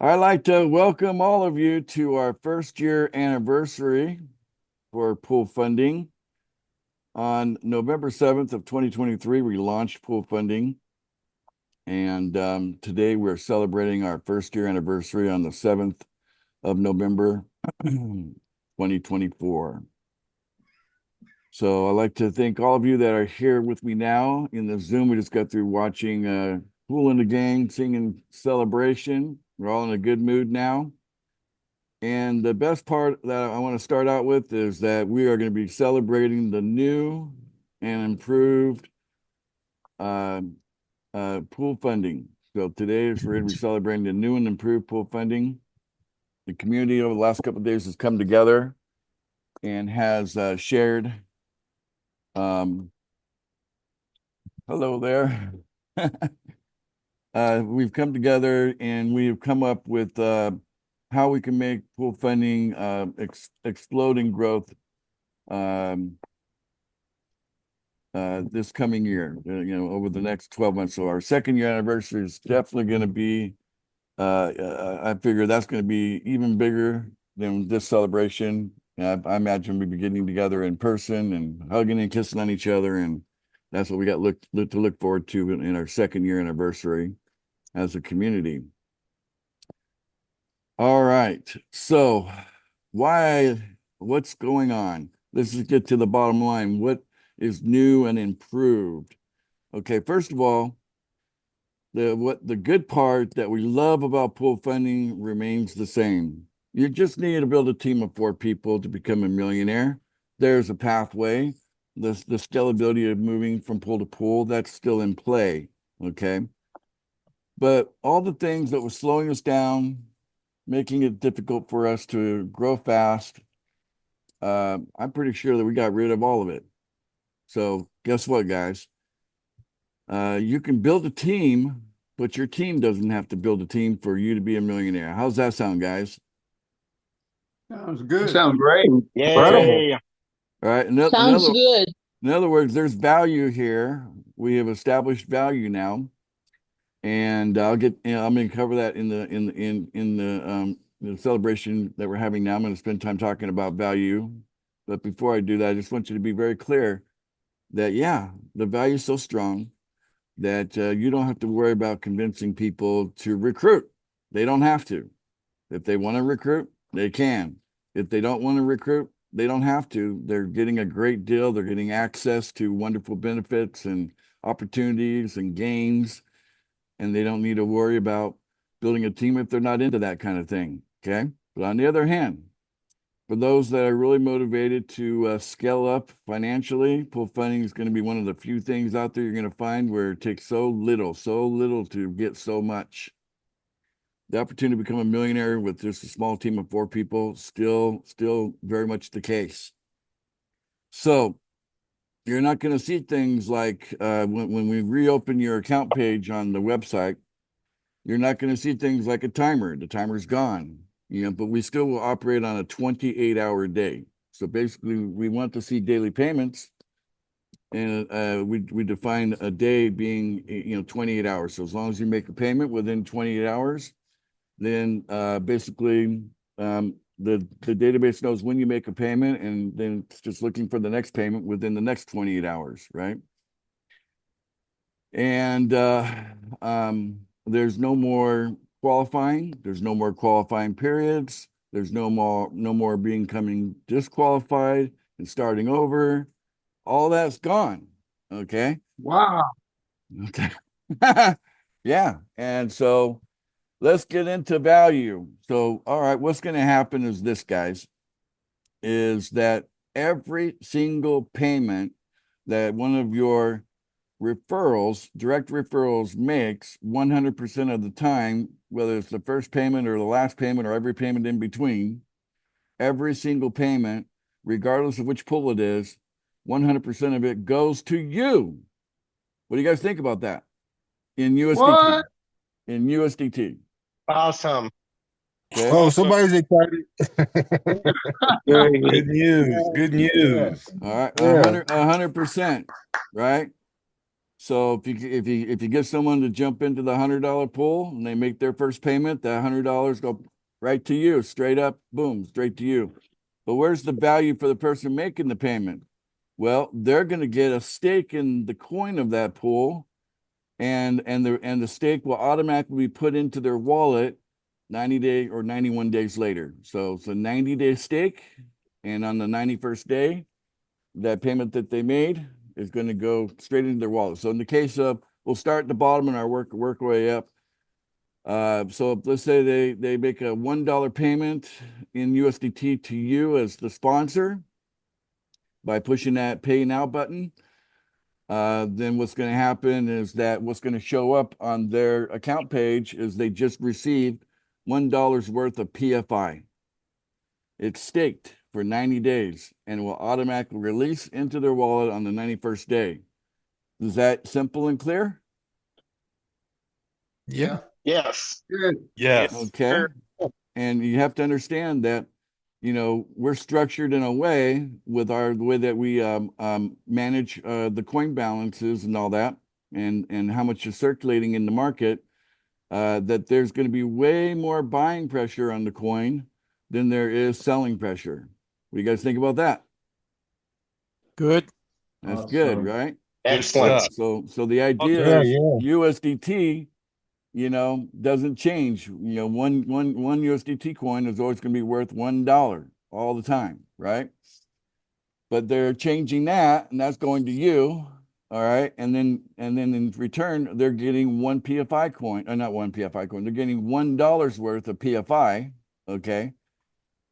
I'd like to welcome all of you to our first year anniversary for pool funding. On November 7th of 2023, we launched pool funding. And today we're celebrating our first year anniversary on the 7th of November, 2024. So I'd like to thank all of you that are here with me now in the Zoom. We just got through watching Pool in the Gang singing Celebration. We're all in a good mood now. And the best part that I want to start out with is that we are going to be celebrating the new and improved uh, pool funding. So today is we're going to be celebrating the new and improved pool funding. The community over the last couple of days has come together and has shared. Hello there. We've come together and we've come up with how we can make pool funding exploding growth this coming year, over the next 12 months. So our second year anniversary is definitely going to be, I figure that's going to be even bigger than this celebration. I imagine we'll be getting together in person and hugging and kissing on each other. And that's what we got to look forward to in our second year anniversary as a community. All right. So what's going on? Let's just get to the bottom line. What is new and improved? Okay, first of all, the good part that we love about pool funding remains the same. You just need to build a team of 4 people to become a millionaire. There's a pathway. The scalability of moving from pool to pool, that's still in play. Okay. But all the things that were slowing us down, making it difficult for us to grow fast, I'm pretty sure that we got rid of all of it. So guess what, guys? You can build a team, but your team doesn't have to build a team for you to be a millionaire. How's that sound, guys? Sounds good. Sound great. Okay. Incredible. Yay. All right. Sounds good. In other words, there's value here. We have established value now, and I'm going to cover that in the celebration that we're having now. I'm going to spend time talking about value, but before I do that, I just want you to be very clear that the value is so strong that you don't have to worry about convincing people to recruit. They don't have to. If they want to recruit, they can. If they don't want to recruit, they don't have to. They're getting a great deal. They're getting access to wonderful benefits and opportunities and gains, and they don't need to worry about building a team if they're not into that kind of thing. Okay. But on the other hand, for those that are really motivated to scale up financially, pool funding is going to be one of the few things out there you're going to find where it takes so little to get so much. The opportunity to become a millionaire with just a small team of 4 people, still very much the case. So you're not going to see things like when we reopen your account page on the website, you're not going to see things like a timer. The timer's gone, but we still will operate on a 28-hour day. So basically, we want to see daily payments, and we define a day being 28 hours. So as long as you make a payment within 28 hours, then basically the database knows when you make a payment, and then it's just looking for the next payment within the next 28 hours, right? And there's no more qualifying. There's no more qualifying periods. There's no more becoming disqualified and starting over. All that's gone. Okay. Wow. Okay. Yeah. And so let's get into value. So, all right, what's going to happen is this, guys, is that every single payment that one of your direct referrals makes 100% of the time, whether it's the first payment or the last payment or every payment in between, every single payment, regardless of which pool it is, 100% of it goes to you. What do you guys think about that in USDT? What? In USDT. Awesome. Okay. Oh, Awesome. somebody's excited. Very good news. Good Yeah. news. All right. Yeah. 100%, right? So if you get someone to jump into the $100 pool and they make their first payment, that $100 go right to you, straight up, boom, straight to you. But where's the value for the person making the payment? Well, they're going to get a stake in the coin of that pool, and the stake will automatically be put into their wallet 90 days or 91 days later. So it's a 90-day stake, and on the 91st day, that payment that they made is going to go straight into their wallet. So in the case of, we'll start at the bottom and our work our way up. So let's say they make a $1 payment in USDT to you as the sponsor by pushing that pay now button. Then what's going to happen is that what's going to show up on their account page is they just received $1 worth of PFI. It's staked for 90 days and will automatically release into their wallet on the 91st day. Is that simple and clear? Yeah. Yes. Good. Yes. Okay. Sure. And you have to understand that, we're structured in a way with the way that we manage the coin balances and all that, and how much is circulating in the market, that there's going to be way more buying pressure on the coin than there is selling pressure. What do you guys think about that? Good. That's Awesome. good, right? Excellent. stuff. So the idea Yeah, is yeah. USDT, doesn't change. One USDT coin is always going to be worth $1 all the time, right? But they're changing that, and that's going to you, all right? And then in return, they're getting one PFI coin, or not one PFI coin. They're getting $1 worth of PFI, okay?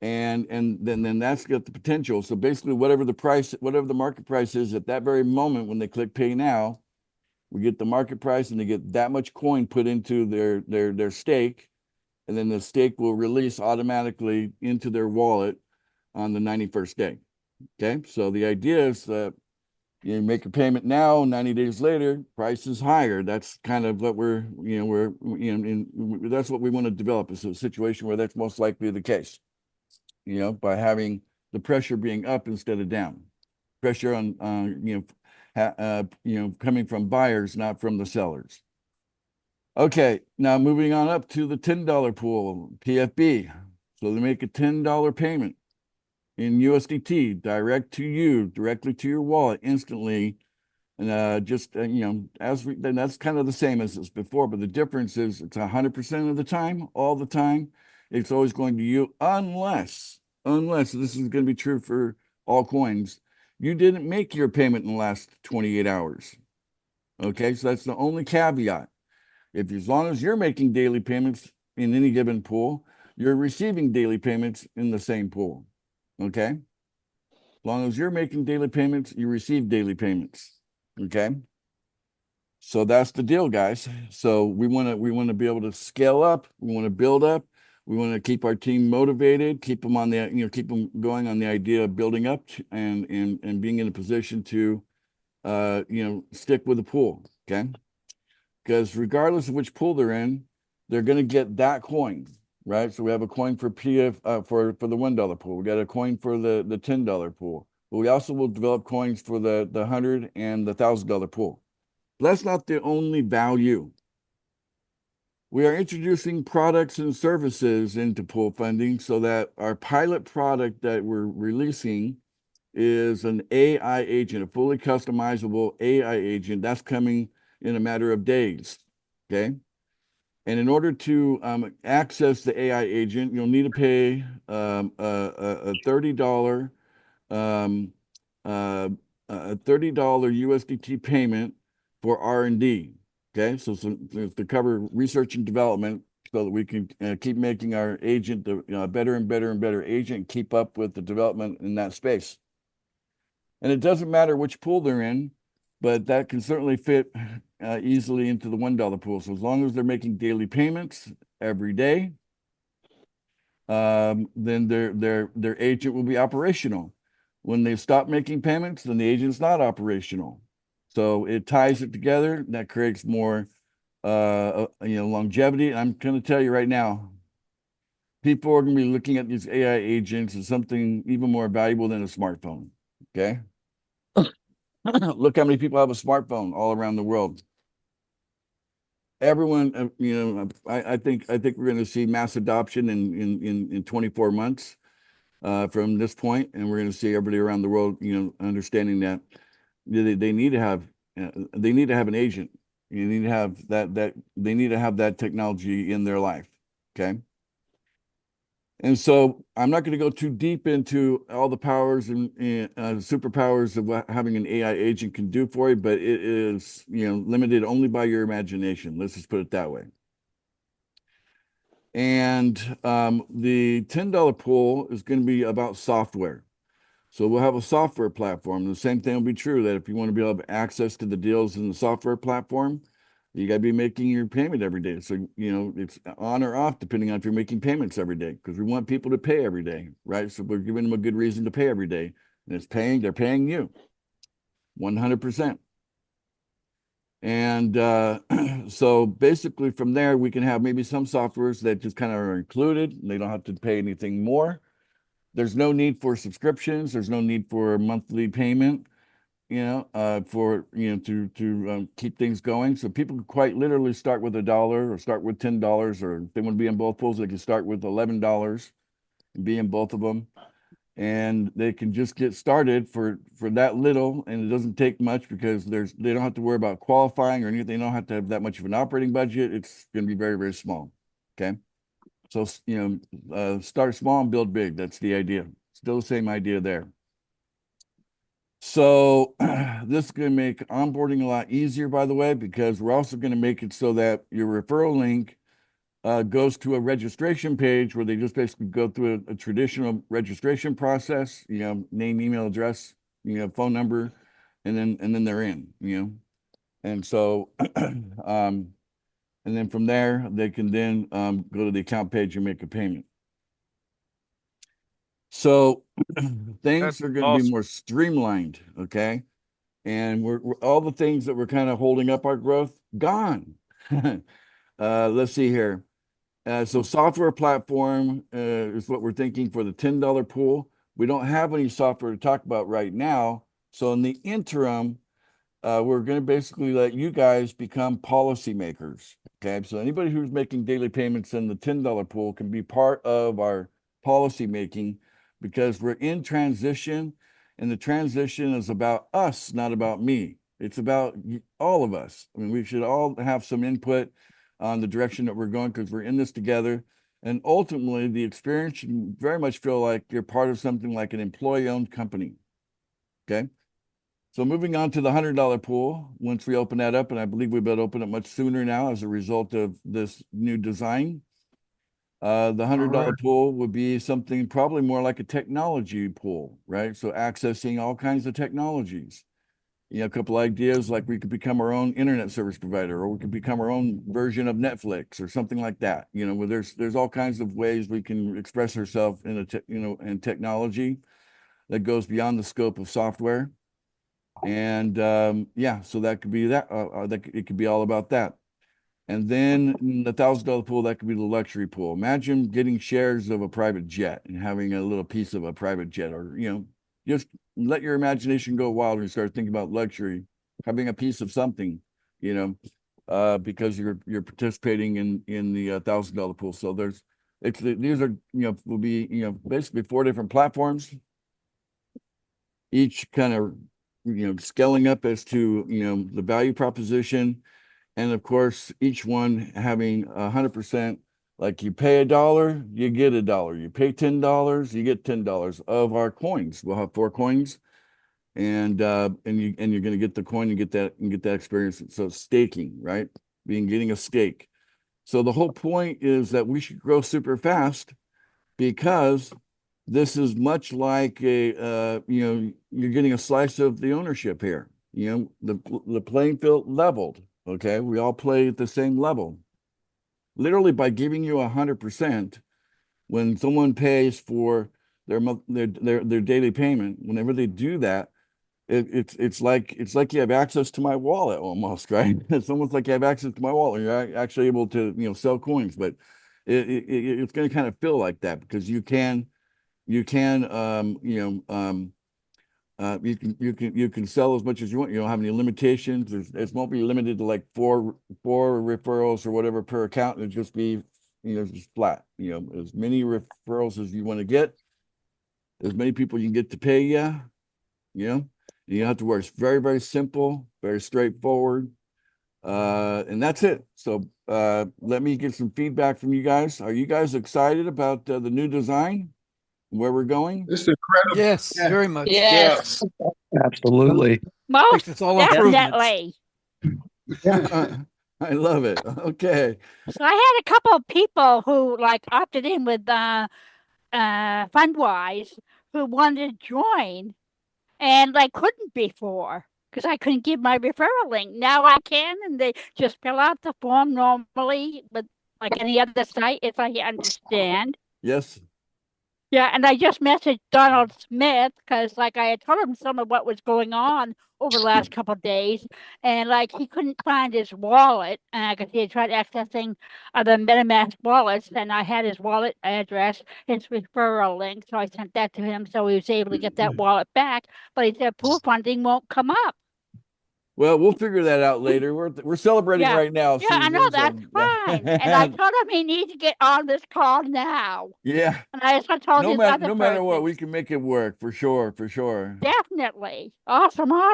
And then that's got the potential. So basically, whatever the market price is at that very moment when they click pay now, we get the market price, and they get that much coin put into their stake, and then the stake will release automatically into their wallet on the 91st day. Okay, so the idea is that you make a payment now, 90 days later, price is higher. That's kind of what that's what we want to develop, is a situation where that's most likely the case. By having the pressure being up instead of down, pressure on coming from buyers, not from the sellers. Okay, now moving on up to the $10 pool, PFB. So they make a $10 payment in USDT directly to your wallet instantly. And then that's kind of the same as it's before, but the difference is it's 100% of the time, all the time. It's always going to you, unless this is going to be true for all coins, you didn't make your payment in the last 28 hours. Okay, so that's the only caveat. As long as you're making daily payments in any given pool, you're receiving daily payments in the same pool. Okay, as long as you're making daily payments, you receive daily payments. Okay, so that's the deal, guys. So we want to be able to scale up. We want to build up. We want to keep our team motivated, keep them on the, keep them going on the idea of building up and being in a position to, stick with the pool. Okay, because regardless of which pool they're in, they're going to get that coin, right? So we have a coin for for the $1 pool. We got a coin for the $10 pool, but we also will develop coins for the $100 and the $1,000 pool. But that's not the only value. We are introducing products and services into pool funding so that our pilot product that we're releasing is an AI agent, a fully customizable AI agent that's coming in a matter of days. Okay. And in order to access the AI agent, you'll need to pay a $30 USDT payment for R&D. Okay, so to cover research and development, so that we can keep making our agent better and better and better agent, and keep up with the development in that space. And it doesn't matter which pool they're in, but that can certainly fit easily into the $1 pool. So as long as they're making daily payments every day, then their agent will be operational. When they stop making payments, then the agent's not operational. So it ties it together, and that creates more longevity. And I'm going to tell you right now, people are going to be looking at these AI agents as something even more valuable than a smartphone. Okay. Look how many people have a smartphone all around the world. Everyone, I think we're going to see mass adoption in 24 months from this point, and we're going to see everybody around the world, understanding that they need to have an agent. You need to have that they need to have that technology in their life. Okay. And so I'm not going to go too deep into all the powers and superpowers of what having an AI agent can do for you, but it is, limited only by your imagination. Let's just put it that way. And the $10 pool is going to be about software. So we'll have a software platform. The same thing will be true that if you want to be able to have access to the deals in the software platform, you got to be making your payment every day. So, it's on or off depending on if you're making payments every day, because we want people to pay every day, right? So we're giving them a good reason to pay every day. And they're paying you 100%. And so basically from there, we can have maybe some softwares that just kind of are included. And they don't have to pay anything more. There's no need for subscriptions. There's no need for a monthly payment, to keep things going. So people could quite literally start with $1 or start with $10, or if they want to be in both pools, they can start with $11 and be in both of them. And they can just get started for that little, and it doesn't take much because they don't have to worry about qualifying or anything. They don't have to have that much of an operating budget. It's going to be very, very small. Okay. So, start small and build big. That's the idea. Still the same idea there. So this is going to make onboarding a lot easier, by the way, because we're also going to make it so that your referral link goes to a registration page where they just basically go through a traditional registration process, name, email address, phone number, and then they're in, And so, and then from there, they can then go to the account page and make a payment. So things are going to be more streamlined, okay? And we're all the things that were kind of holding up our growth gone. Let's see here. So software platform is what we're thinking for the $10 pool. We don't have any software to talk about right now. So in the interim, we're going to basically let you guys become policymakers. Okay. So anybody who's making daily payments in the $10 pool can be part of our policy making, because we're in transition, and the transition is about us, not about me. It's about all of us. I mean, we should all have some input on the direction that we're going, because we're in this together. And ultimately, the experience should very much feel like you're part of something like an employee-owned company. Okay. So moving on to the $100 pool, once we open that up, and I believe we've been open it much sooner now as a result of this new design. The $100 pool would be something probably more like a technology pool, right? So accessing all kinds of technologies. A couple ideas, like we could become our own internet service provider, or we could become our own version of Netflix or something like that. Where there's all kinds of ways we can express ourselves in in technology that goes beyond the scope of software. And so that could be that it could be all about that. And then the $1,000 pool, that could be the luxury pool. Imagine getting shares of a private jet and having a little piece of a private jet, or just let your imagination go wild and start thinking about luxury, having a piece of something, because you're participating in the $1,000 pool. So these are will be basically 4 different platforms, each kind of scaling up as to the value proposition. And of course, each one having 100%, like you pay $1, you get $1. You pay $10, you get $10 of our coins. We'll have 4 coins, and you're going to get the coin and get that experience. So staking, right? Getting a stake. So the whole point is that we should grow super fast, because this is much like you're getting a slice of the ownership here. The playing field leveled. Okay, we all play at the same level. Literally, by giving you 100%, when someone pays for their daily payment, whenever they do that, it's like you have access to my wallet almost, right? It's almost like you have access to my wallet. You're actually able to sell coins, but it's going to kind of feel like that, because you can You can sell as much as you want. You don't have any limitations. It won't be limited to like four referrals or whatever per account. It'll just be, just flat. As many referrals as you want to get, as many people you can get to pay you. You don't have to worry. It's very, very simple, very straightforward. And that's it. So let me get some feedback from you guys. Are you guys excited about the new design, where we're going? It's incredible. Yes, Yeah. very much. Yes, Absolutely. Thinks most it's all improvements. definitely. I love it. Okay. So I had a couple of people who like opted in with Fundwise who wanted to join and like couldn't before because I couldn't give my referral link. Now I can, and they just fill out the form normally, but like any other site, if I understand. Yes. Yeah, and I just messaged Donald Smith because, like, I had told him some of what was going on over the last couple of days, and like he couldn't find his wallet, because he had tried accessing other MetaMask wallets, and I had his wallet address, his referral link, so I sent that to him, so he was able to get that wallet back. But he said pool funding won't come up. Well, we'll figure that out later. We're celebrating Yeah. right now, Yeah, I know, Susan, that's fine. And I told him he needs to get on this call now. yeah. And I also told No his matter other no matter what, person. we can make it work for sure, for sure. Definitely. Awesome. All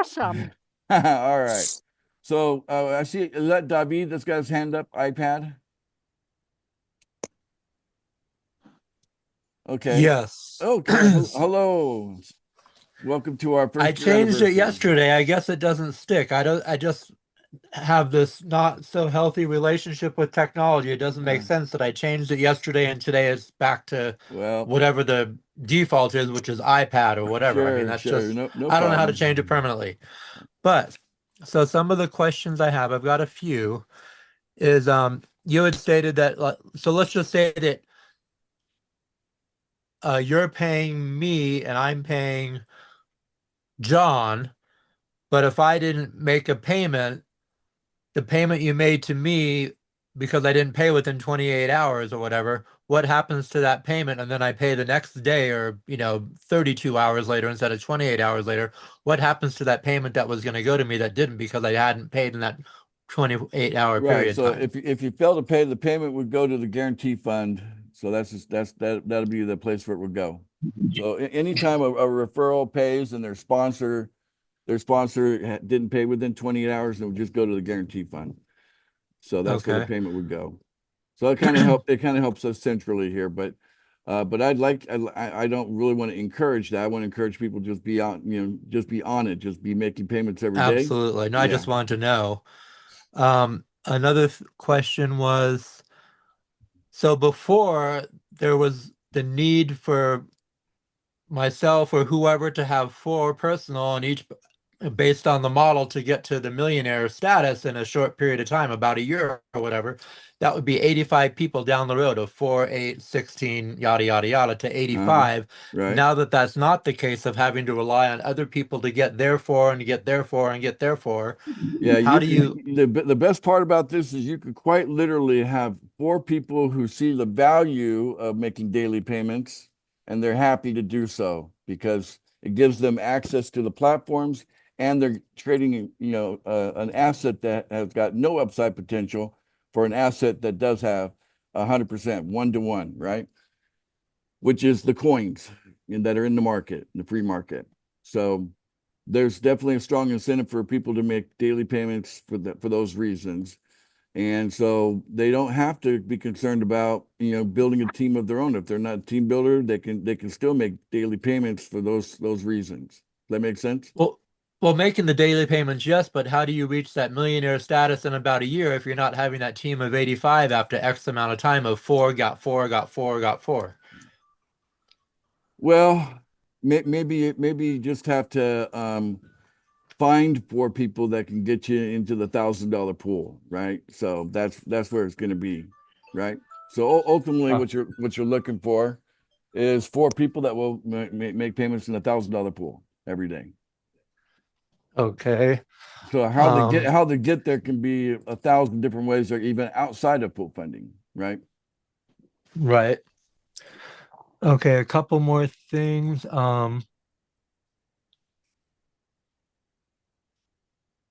right. So I see, is that David that's got his hand up, iPad? Okay. Yes. Okay. Hello. Welcome to our first I year changed anniversary. it yesterday. I guess it doesn't stick. I just have this not so healthy relationship with technology. It doesn't make Yeah. sense that I changed it yesterday and today it's back to Well, whatever the default is, which is iPad or whatever. I mean, sure, that's sure. just, No I don't know how to problem. change it permanently. But so some of the questions I have, I've got a few, is you had stated that, so let's just say that you're paying me and I'm paying John, but if I didn't make a payment, the payment you made to me because I didn't pay within 28 hours or whatever, what happens to that payment? And then I pay the next day or, 32 hours later instead of 28 hours later. What happens to that payment that was going to go to me that didn't because I hadn't paid in that 28-hour Right. period So time? if you fail to pay, the payment would go to the guarantee fund. So that'll be the place where it would go. So anytime a referral pays and their sponsor didn't pay within 28 hours, it would just go to the guarantee fund. So that's where the Okay. payment would go. So it kind of helps us centrally here, but I don't really want to encourage that. I want to encourage people just be on, just be on it, just be making payments every day. Absolutely. No, I just Yeah. wanted to know. Another question was, so before there was the need for myself or whoever to have 4 personal and each based on the model to get to the millionaire status in a short period of time, about a year or whatever, that would be 85 people down the road of 4, 8, 16, yada, yada, yada to 85. Right. Now that that's not the case of having to rely on other people to get their 4 and get their 4 and get their 4. Yeah, How do you, the best part about this is you could quite literally have 4 people who see the value of making daily payments and they're happy to do so because it gives them access to the platforms and they're trading, an asset that has got no upside potential for an asset that does have 100%, 1-to-1, right? Which is the coins that are in the market, in the free market. So there's definitely a strong incentive for people to make daily payments for those reasons. And so they don't have to be concerned about, building a team of their own. If they're not a team builder, they can still make daily payments for those reasons. Does that make sense? well, making the daily payments, yes, but how do you reach that millionaire status in about a year if you're not having that team of 85 after X amount of time of 4, got 4, got 4, got 4? Well, maybe you just have to find 4 people that can get you into the $1,000 pool, right? So that's where it's going to be, right? So ultimately, what you're looking for is 4 people that will make payments in the $1,000 pool every day. Okay. So how they get there can be 1,000 different ways, or even outside of pool funding, right? Right. Okay, a couple more things.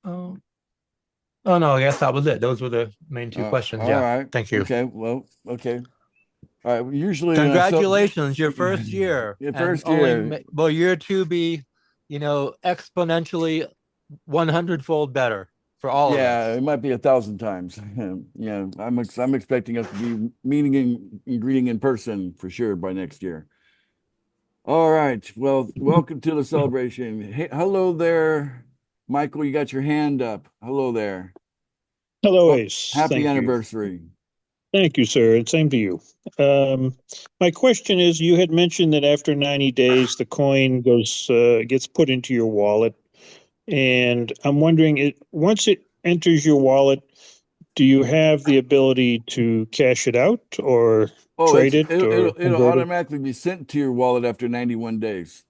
Oh, oh no, I guess that was it. Those were the main two questions. All Yeah. right. Thank you. Okay. Well, okay. All right. Well, usually, Congratulations, your first year. Your And first year. will year two be, exponentially 100-fold better for all of Yeah, us? it might be 1,000 times. Yeah, I'm expecting us to be meeting and greeting in person for sure by next year. All right. Well, welcome to the celebration. Hey, hello there, Michael. You got your hand up. Hello there. Hello, Well, Ace. happy Thank you. anniversary. Thank you, sir. And same to you. My question is, you had mentioned that after 90 days, the coin gets put into your wallet. And I'm wondering, once it enters your wallet, do you have the ability to cash it out or Oh, trade it or it'll convert it? automatically be sent to your wallet after 91 days.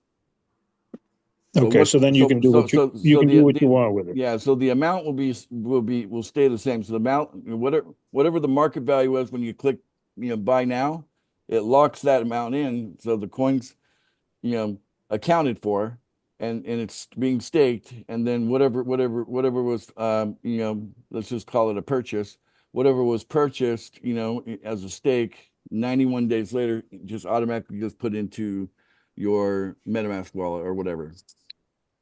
So Okay, what? so then you can do what you can do what you want with it. Yeah. So the amount will stay the same. So the amount, whatever the market value was when you click, buy now, it locks that amount in. So the coins, accounted for, and it's being staked. And then whatever was, let's just call it a purchase. Whatever was purchased, as a stake, 91 days later, just automatically just put into your MetaMask wallet or whatever.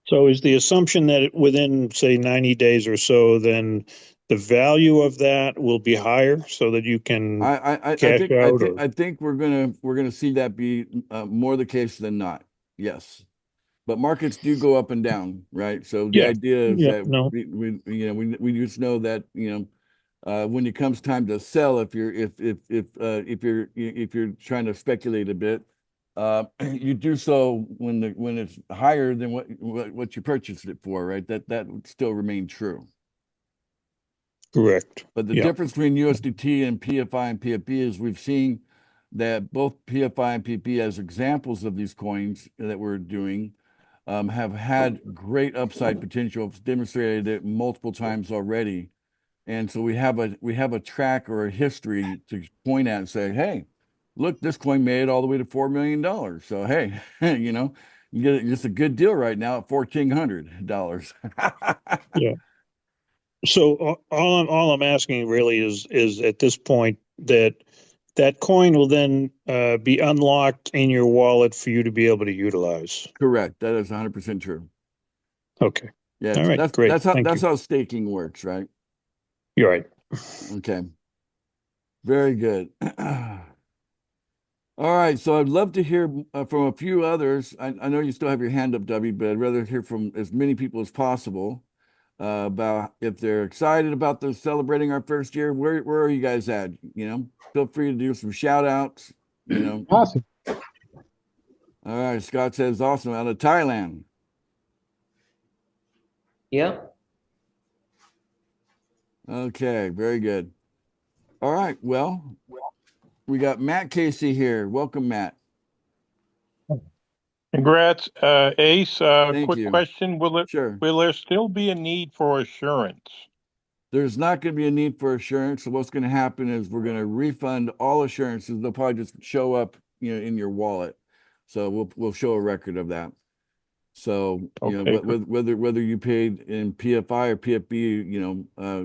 So is the assumption that within, say, 90 days or so, then the value of that will be higher so that you can cash out? I think we're gonna see that be more the case than not. Yes, but markets do go up and down, right? So the Yeah, idea is yeah, that no, we just know that when it comes time to sell, if you're trying to speculate a bit, you do so when it's higher than what you purchased it for, right? That would still remain true. correct. But the Yeah, difference between USDT and PFI and PFP is we've seen that both PFI and PFP, as examples of these coins that we're doing, have had great upside potential. It's demonstrated it multiple times already. And so we have a track or a history to point at and say, hey, look, this coin made it all the way to $4 million. So hey, you get just a good deal right now at $1,400. yeah. So all I'm asking really is at this point that coin will then be unlocked in your wallet for you to be able to utilize. Correct. That is 100% true. Okay. Yeah, All right. Great. that's Thank you. how staking works, right? You're right. Okay. Very good. All right, so I'd love to hear from a few others. I know you still have your hand up, Debbie, but I'd rather hear from as many people as possible about if they're excited about the celebrating our first year. Where are you guys at? Feel free to do some shout outs. Awesome. All right, Scott says awesome out of Thailand. Yeah. Okay, very good. All right, well, we got Matt Casey here. Welcome, Matt. Congrats, Ace. Thank Quick you. question. Sure. Will there still be a need for assurance? There's not going to be a need for assurance. So what's going to happen is we're going to refund all assurances. They'll probably just show up, in your wallet. So we'll show a record of that. So Okay, whether you paid in PFI or PFB,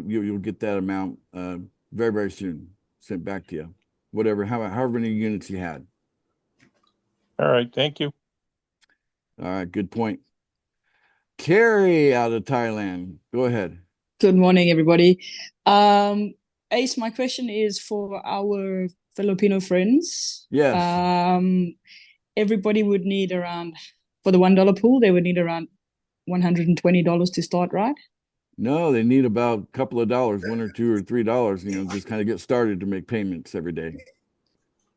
you'll get that amount very, very soon sent back to you. However many units you had. All right. Thank you. All right, good point. Carrie out of Thailand. Go ahead. Good morning, everybody. Ace, my question is for our Filipino friends. Yes. Everybody would need around, for the $1 pool, they would need around $120 to start, right? No, they need about a couple of dollars, $1 or $2 or $3, just kind of get started to make payments every day.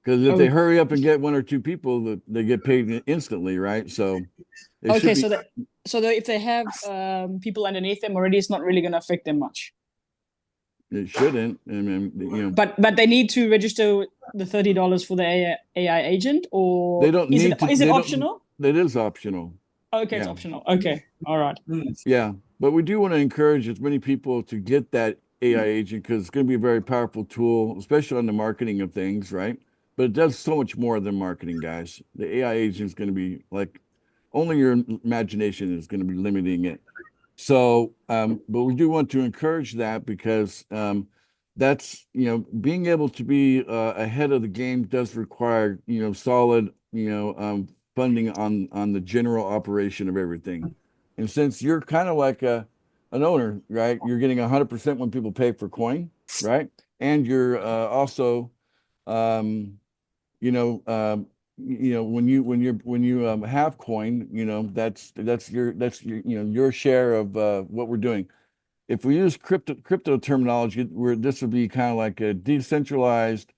Because if they hurry up and get 1 or 2 people, they get paid instantly, right? So okay, so if they have people underneath them already, it's not really going to affect them much. It shouldn't. I mean, But they need to register the $30 for the AI agent, or they don't need to. Is it optional? It is optional. Okay, Yeah. it's optional. Okay, all right. Yeah, but we do want to encourage as many people to get that AI agent because it's going to be a very powerful tool, especially on the marketing of things, right? But it does so much more than marketing, guys. The AI agent is going to be like only your imagination is going to be limiting it. So, but we do want to encourage that because that's, being able to be ahead of the game does require, solid, funding on the general operation of everything. And since you're kind of like an owner, right? You're getting 100% when people pay for coin, right? And you're also, um, when you have coin, that's your your share of what we're doing. If we use crypto terminology, where this would be kind of like a decentralized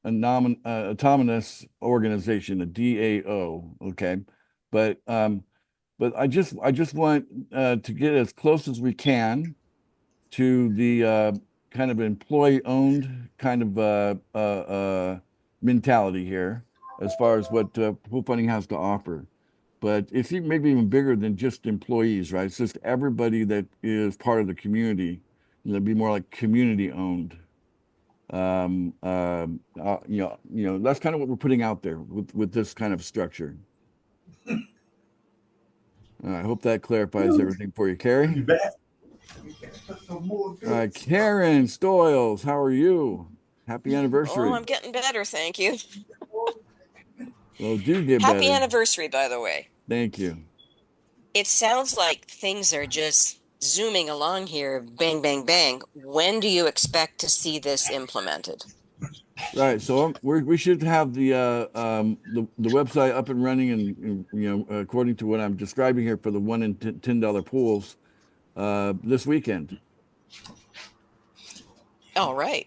autonomous organization, a DAO. Okay, but I just want to get as close as we can to the kind of employee-owned kind of mentality here, as far as what pool funding has to offer. But it's maybe even bigger than just employees, right? It's just everybody that is part of the community. It'd be more like community-owned. That's kind of what we're putting out there with this kind of structure. I hope that clarifies everything for you, Carrie. All right, Karen Stoyles, how are you? Happy anniversary. Oh, I'm getting better, thank you. Well, do get Happy better. anniversary, by the way. Thank you. It sounds like things are just zooming along here, bang, bang, bang. When do you expect to see this implemented? Right, so we should have the website up and running, and according to what I'm describing here for the $1 and $10 pools, this weekend. All right.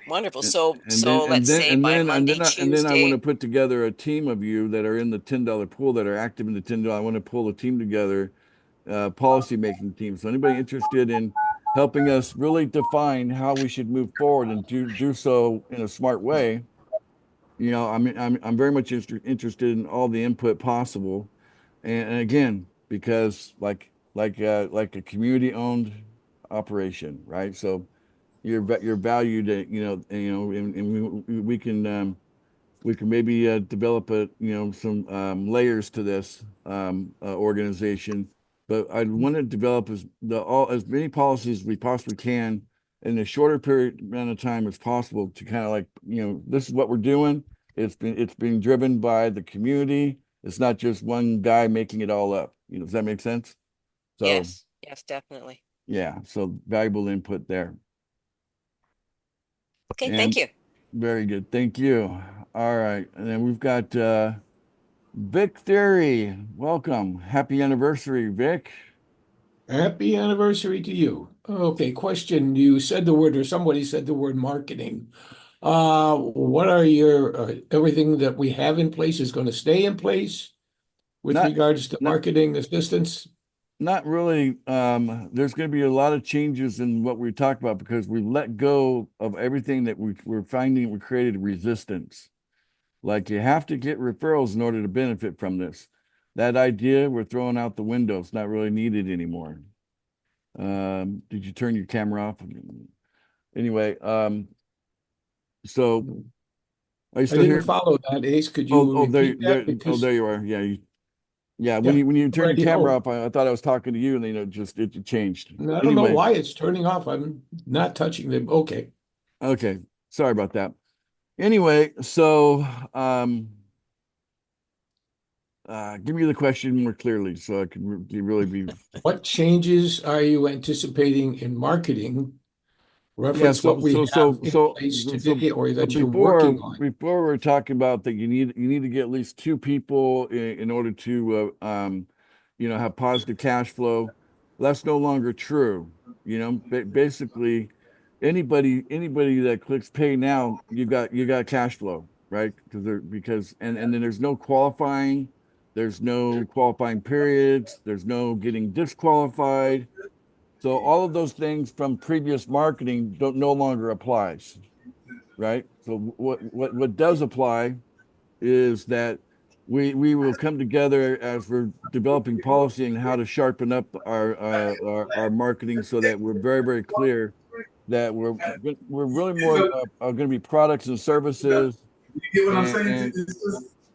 Wonderful. So let's say by Monday, Tuesday. And then I want to put together a team of you that are in the $10 pool, that are active in the $10. I want to pull a team together, policy making team. So anybody interested in helping us really define how we should move forward and do so in a smart way, I'm very much interested in all the input possible. And again, because like a community owned operation, right? So you're valued, and we can maybe develop some layers to this organization. But I want to develop as many policies as we possibly can in a shorter amount of time as possible, to kind of like, this is what we're doing. It's being driven by the community. It's not just one guy making it all up. Does that make sense? So Yes, definitely. yeah, so valuable input there. Okay, thank you. Very good. Thank you. All right. And then we've got Vic Theory. Welcome. Happy anniversary, Vic. Happy anniversary to you. Okay, question. You said the word, or somebody said the word marketing. What are your, everything that we have in place is going to stay in place with regards to marketing assistance? Not really. There's going to be a lot of changes in what we talked about, because we let go of everything that we're finding. We created resistance. Like, you have to get referrals in order to benefit from this. That idea we're throwing out the window. It's not really needed anymore. Did you turn your camera off? Anyway, so are you still I didn't here? follow that, Ace. Could you repeat that? Because there you are. Yeah. When you turn your camera off, I thought I was talking to you, and then it changed. I don't know why it's turning off. I'm not touching them. Okay. Okay. Sorry about that. Anyway, so give me the question more clearly so I can really be. What changes are you anticipating in marketing? Reference what we have in place today, or that you're working on. Before we're talking about that, you need to get at least 2 people in order to have positive cash flow. That's no longer true. Basically, anybody that clicks pay now, you got cash flow, right? Because then there's no qualifying, there's no qualifying periods, there's no getting disqualified. So all of those things from previous marketing no longer applies, right? So what does apply is that we will come together as we're developing policy and how to sharpen up our marketing, so that we're very, very clear that we're really more going to be products and services. You get what I'm saying?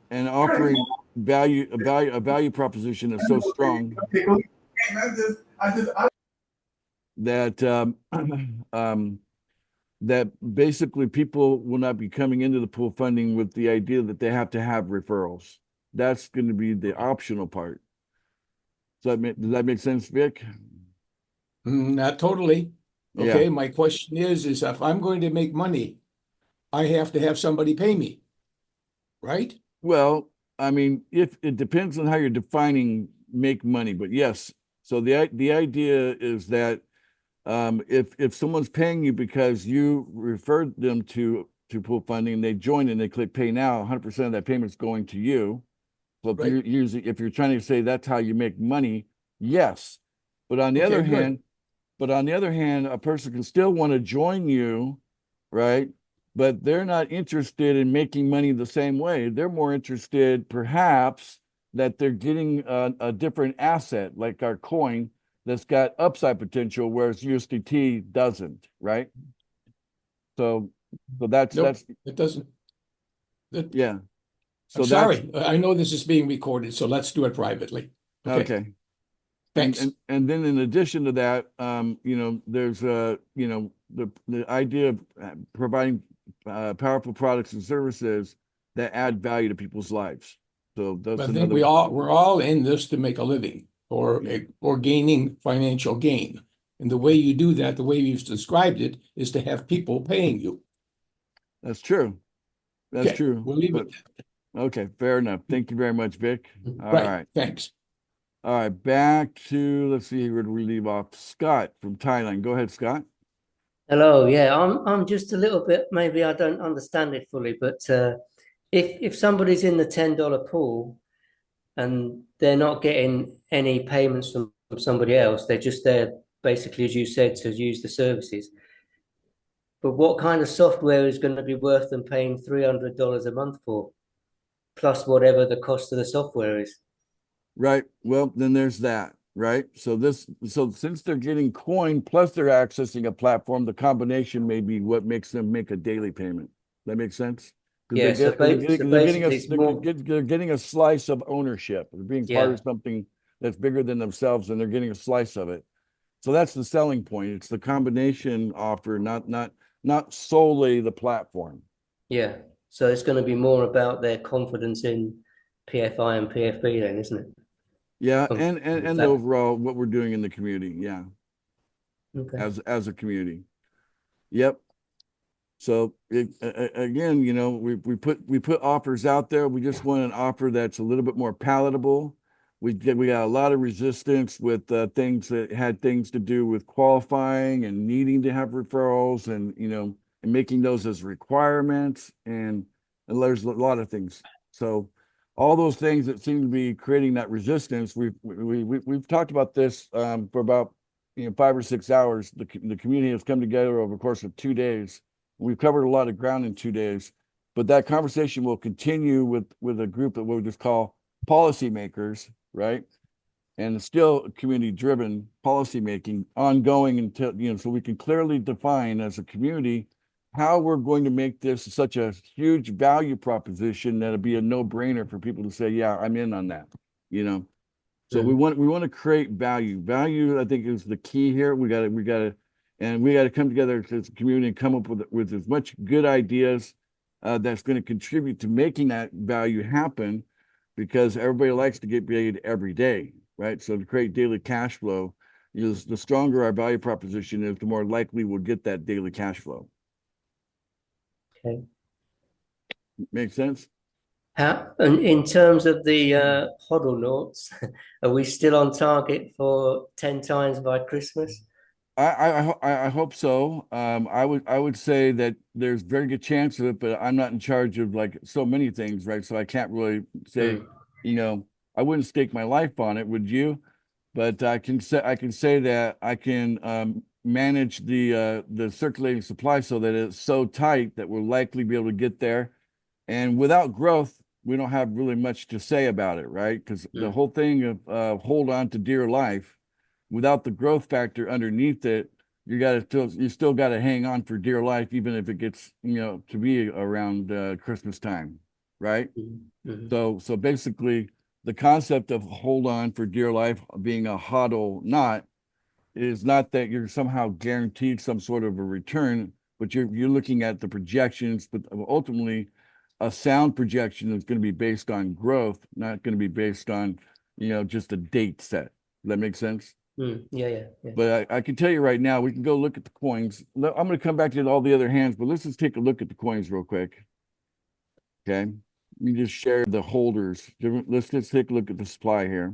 And offering a value proposition that's so strong that that basically people will not be coming into the pool funding with the idea that they have to have referrals. That's going to be the optional part. Does that make sense, Vic? Not totally. Yeah. Okay, my question is if I'm going to make money, I have to have somebody pay me, right? Well, I mean, if it depends on how you're defining make money, but yes. So the idea is that if someone's paying you because you referred them to pool funding and they join and they click pay now, 100% of that payment is going to you. So if Right. if you're trying to say that's how you make money, yes. But on the Okay, other good. hand, a person can still want to join you, right? But they're not interested in making money the same way. They're more interested, perhaps, that they're getting a different asset, like our coin, that's got upside potential, whereas USDT doesn't, right? So Nope, that's it doesn't. That- yeah. So I'm sorry. I know this is being recorded, so let's do it privately. Okay, thanks. And then in addition to that, there's the idea of providing powerful products and services that add value to people's lives. So that's I think another. we're all in this to make a living or gaining financial gain. And the way you do that, the way you've described it, is to have people paying you. That's true. That's Okay, true. we'll leave it. Okay, fair enough. Thank you very much, Vic. All Right, right. thanks. All right, back to, let's see, where do we leave off? Scott from Thailand. Go ahead, Scott. Hello, yeah, I'm just a little bit, maybe I don't understand it fully, but if somebody's in the $10 pool and they're not getting any payments from somebody else, they're just there basically, as you said, to use the services. But what kind of software is going to be worth them paying $300 a month for, plus whatever the cost of the software is? Right. Well, then there's that, right? So since they're getting coin plus they're accessing a platform, the combination may be what makes them make a daily payment. That makes sense? Yeah, They're getting a slice of ownership. They're being part of something that's bigger than themselves, and they're getting a slice of it. So that's the selling point. It's the combination offer, not solely the platform. Yeah. So it's going to be more about their confidence in PFI and PFP then, isn't it? Yeah, and overall what we're doing in the community. Yeah. Okay. As a community. Yep. So again, we put offers out there. We just want an offer that's a little bit more palatable. We got a lot of resistance with things that had things to do with qualifying and needing to have referrals and and making those as requirements, and there's a lot of things. So all those things that seem to be creating that resistance, we've talked about this for about 5 or 6 hours. The community has come together over the course of 2 days. We've covered a lot of ground in 2 days, but that conversation will continue with a group that we'll just call policymakers, right? And still community-driven policymaking ongoing until so we can clearly define as a community how we're going to make this such a huge value proposition that it'd be a no-brainer for people to say, yeah, I'm in on that. So we want to create value. Value, I think, is the key here. We got to come together as a community and come up with as much good ideas that's going to contribute to making that value happen, because everybody likes to get paid every day, right? So to create daily cash flow is the stronger our value proposition is, the more likely we'll get that daily cash flow. Okay. Make sense? In terms of the HODL notes, are we still on target for 10 times by Christmas? I hope so. I would say that there's very good chance of it, but I'm not in charge of like so many things, right? So I can't really say, I wouldn't stake my life on it, would you? But I can say that I can manage the circulating supply so that it's so tight that we'll likely be able to get there. And without growth, we don't have really much to say about it, right? Because the whole thing of hold on to dear life, without the growth factor underneath it, you still got to hang on for dear life, even if it gets to be around Christmas time, right? So basically, the concept of hold on for dear life being a HODL knot is not that you're somehow guaranteed some sort of a return, but you're looking at the projections, but ultimately a sound projection is going to be based on growth, not going to be based on, just a date set. Does that make sense? Yeah. But I can tell you right now, we can go look at the coins. I'm going to come back to all the other hands, but let's just take a look at the coins real quick. Okay. Let me just share the holders. Let's just take a look at the supply here.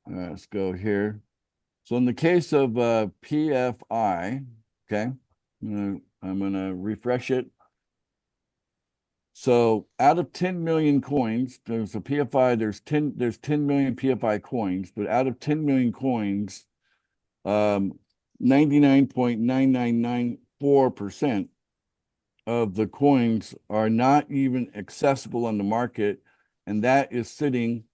Let's go here. So in the case of PFI, okay, I'm gonna refresh it. So out of 10 million coins, there's a PFI, there's 10 million PFI coins, but out of 10 million coins, 99.9994% of the coins are not even accessible on the market, and that is sitting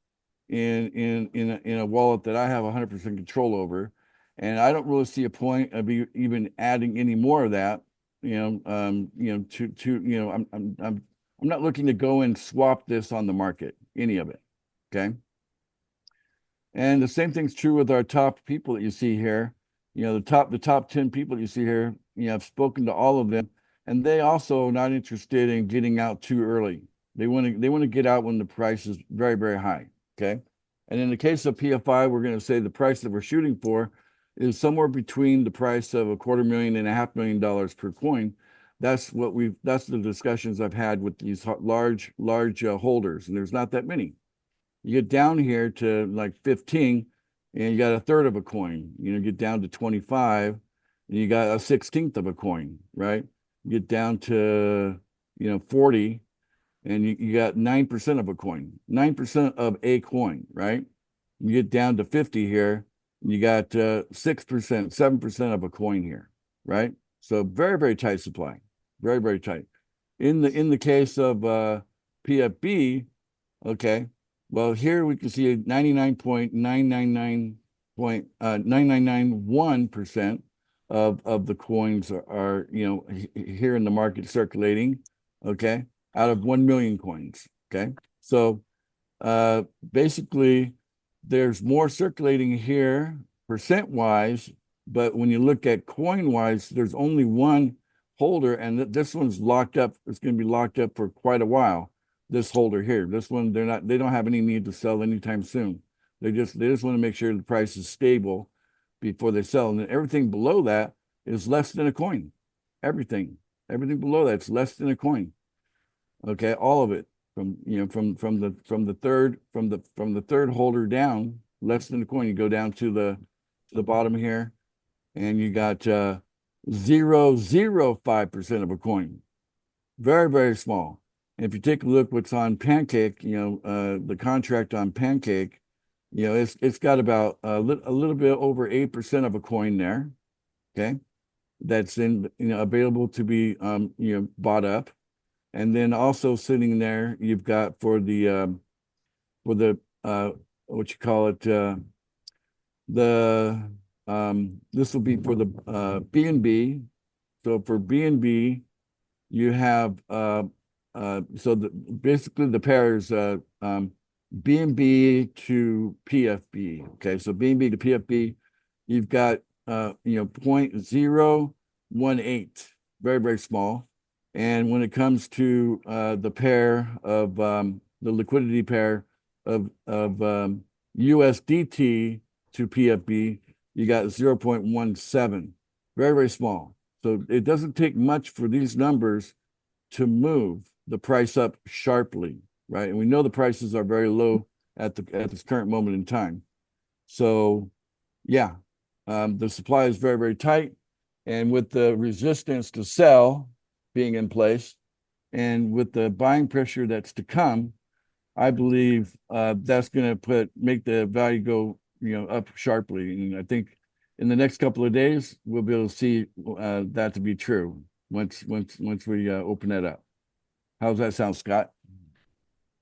in a wallet that I have 100% control over, and I don't really see a point of even adding any more of that. I'm not looking to go and swap this on the market, any of it. Okay. And the same thing's true with our top people that you see here. The top 10 people you see here, I've spoken to all of them, and they also are not interested in getting out too early. They want to get out when the price is very, very high. Okay. And in the case of PFI, we're going to say the price that we're shooting for is somewhere between the price of $250,000 and $500,000 per coin. That's the discussions I've had with these large holders, and there's not that many. You get down here to like 15, and you got a third of a coin. Get down to 25, and you got a 16th of a coin, right? You get down to 40, and you got 9% of a coin, 9% of a coin, right? You get down to 50 here, and you got 6%, 7% of a coin here, right? So very, very tight supply, very, very tight. In the case of PFB, okay, well, here we can see 99.9991% of the coins are here in the market circulating, okay, out of 1 million coins. Okay, so basically there's more circulating here percent-wise, but when you look at coin-wise, there's only one holder, and this one's locked up. It's going to be locked up for quite a while. This holder here, this one, they don't have any need to sell anytime soon. They just want to make sure the price is stable before they sell. And then everything below that is less than a coin. Everything below that's less than a coin. Okay, all of it from the third holder down, less than a coin. You go down to the bottom here, and you got 0.005% of a coin. Very, very small. And if you take a look what's on Pancake, the contract on Pancake, it's got about a little bit over 8% of a coin there. Okay, that's available to be bought up. And then also sitting there, you've got for the what you call it, this will be for the BNB. So for BNB, you have basically the pair is BNB to PFB. Okay, so BNB to PFB, you've got 0.018, very, very small. And when it comes to the pair of the liquidity pair of USDT to PFB, you got 0.17, very, very small. So it doesn't take much for these numbers to move the price up sharply, right? And we know the prices are very low at this current moment in time. So yeah, the supply is very, very tight. And with the resistance to sell being in place, and with the buying pressure that's to come, I believe that's going to make the value go up sharply. And I think in the next couple of days we'll be able to see that to be true once we open that up. How's that sound, Scott?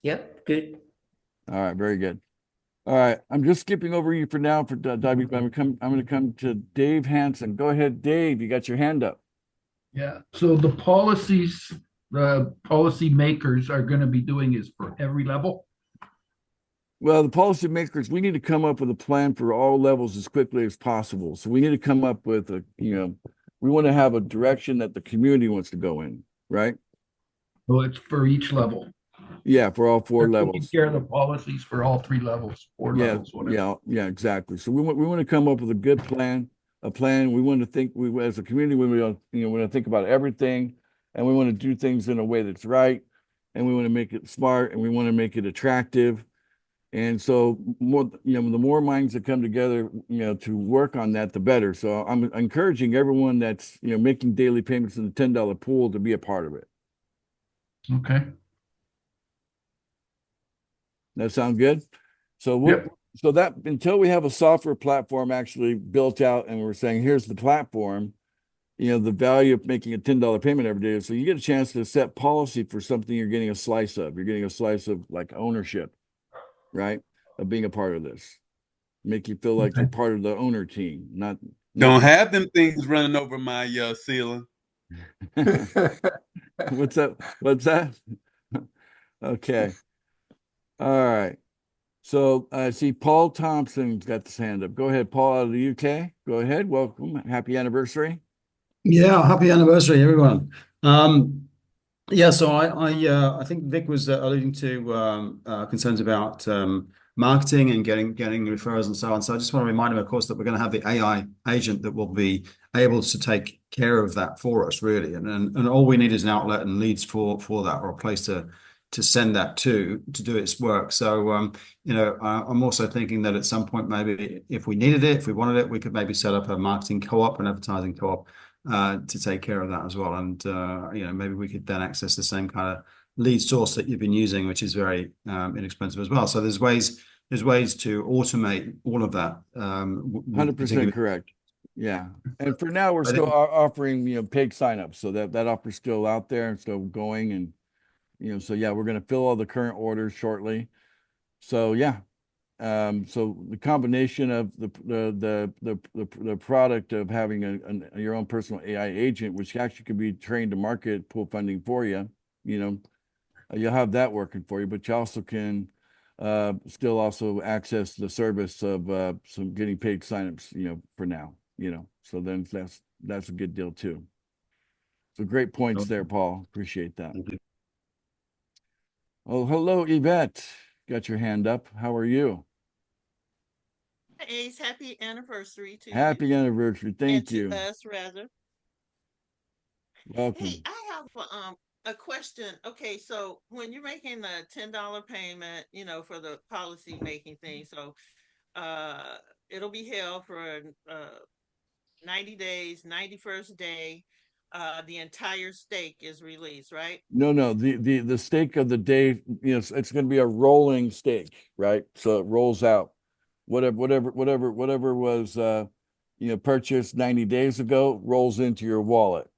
Yep, good. All right, very good. All right, I'm just skipping over you for now for diving. I'm going to come to Dave Hansen. Go ahead, Dave. You got your hand up. Yeah. So the policy makers are going to be doing is for every level. Well, the policymakers, we need to come up with a plan for all levels as quickly as possible. So we need to come up with we want to have a direction that the community wants to go in, right? So it's for each level. Yeah, for all 4 They're taking levels. care of the policies for all 3 levels, 4 Yeah, levels, whatever. yeah, exactly. So we want to come up with a good plan, a plan. We want to think as a community, we want to think about everything, and we want to do things in a way that's right, and we want to make it smart, and we want to make it attractive. And so the more minds that come together, to work on that, the better. So I'm encouraging everyone that's, making daily payments in the $10 pool to be a part of it. Okay. That sound good? So Yep. so that until we have a software platform actually built out and we're saying, here's the platform, the value of making a $10 payment every day. So you get a chance to set policy for something you're getting a slice of. You're getting a slice of like ownership, right? Of being a part of this. Make you feel like Okay. you're part of the owner team, not Don't have them things running over my ceiling. What's that? What's that? Okay. All right. So I see Paul Thompson's got his hand up. Go ahead, Paul, out of the UK. Go ahead. Welcome. Happy anniversary. Yeah, happy anniversary, everyone. Yeah, so I think Vic was alluding to concerns about marketing and getting referrals and so on. So I just want to remind him, of course, that we're going to have the AI agent that will be able to take care of that for us, really. And all we need is an outlet and leads for that, or a place to send that to do its work. So I'm also thinking that at some point, maybe if we needed it, if we wanted it, we could maybe set up a marketing co-op, an advertising co-op, to take care of that as well. And maybe we could then access the same kind of lead source that you've been using, which is very inexpensive as well. So there's ways to automate all of that. 100% correct. Yeah. And for now, we're still offering, paid signups. So that offer's still out there and still going. And, so yeah, we're going to fill all the current orders shortly. So yeah. So the combination of the product of having your own personal AI agent, which actually can be trained to market pool funding for you, you'll have that working for you, but you also can still also access the service of some getting paid signups, for now, so then that's a good deal too. So great points there, Paul. Appreciate that. Oh, hello, Yvette. Got your hand up. How are you? Ace, happy anniversary to Happy anniversary. Thank you. To us, rather. Welcome. Hey, I have a question. Okay, so when you're making the $10 payment, for the policy making thing, so it'll be held for 90 days, 91st day, the entire stake is released, right? No, the stake of the day, it's going to be a rolling stake, right? So it rolls out. Whatever was purchased 90 days ago rolls into your wallet,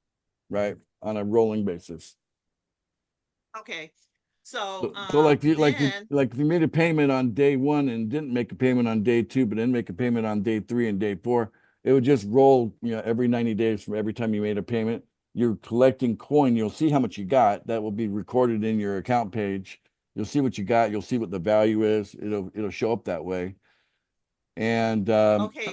right? On a rolling basis. Okay. So like if you made a payment on day 1 and didn't make a payment on day 2, but then make a payment on day 3 and day 4, it would just roll, every 90 days from every time you made a payment. You're collecting coin. You'll see how much you got. That will be recorded in your account page. You'll see what you got. You'll see what the value is. It'll show up that way. And okay.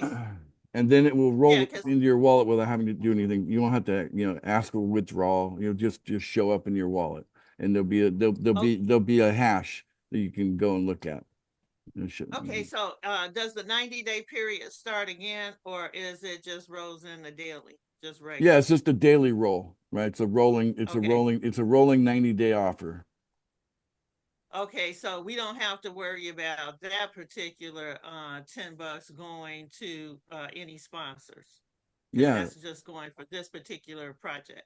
And then it will roll into your wallet without having to do anything. You don't have to, ask for withdrawal. You'll just show up in your wallet, and there'll be a hash that you can go and look at. Okay, so does the 90-day period start again, or is it just rolls in the daily, just regular? Yeah, it's just a daily roll, right? It's a rolling 90-day offer. Okay, so we don't have to worry about that particular $10 going to any sponsors. Yeah, that's just going for this particular project.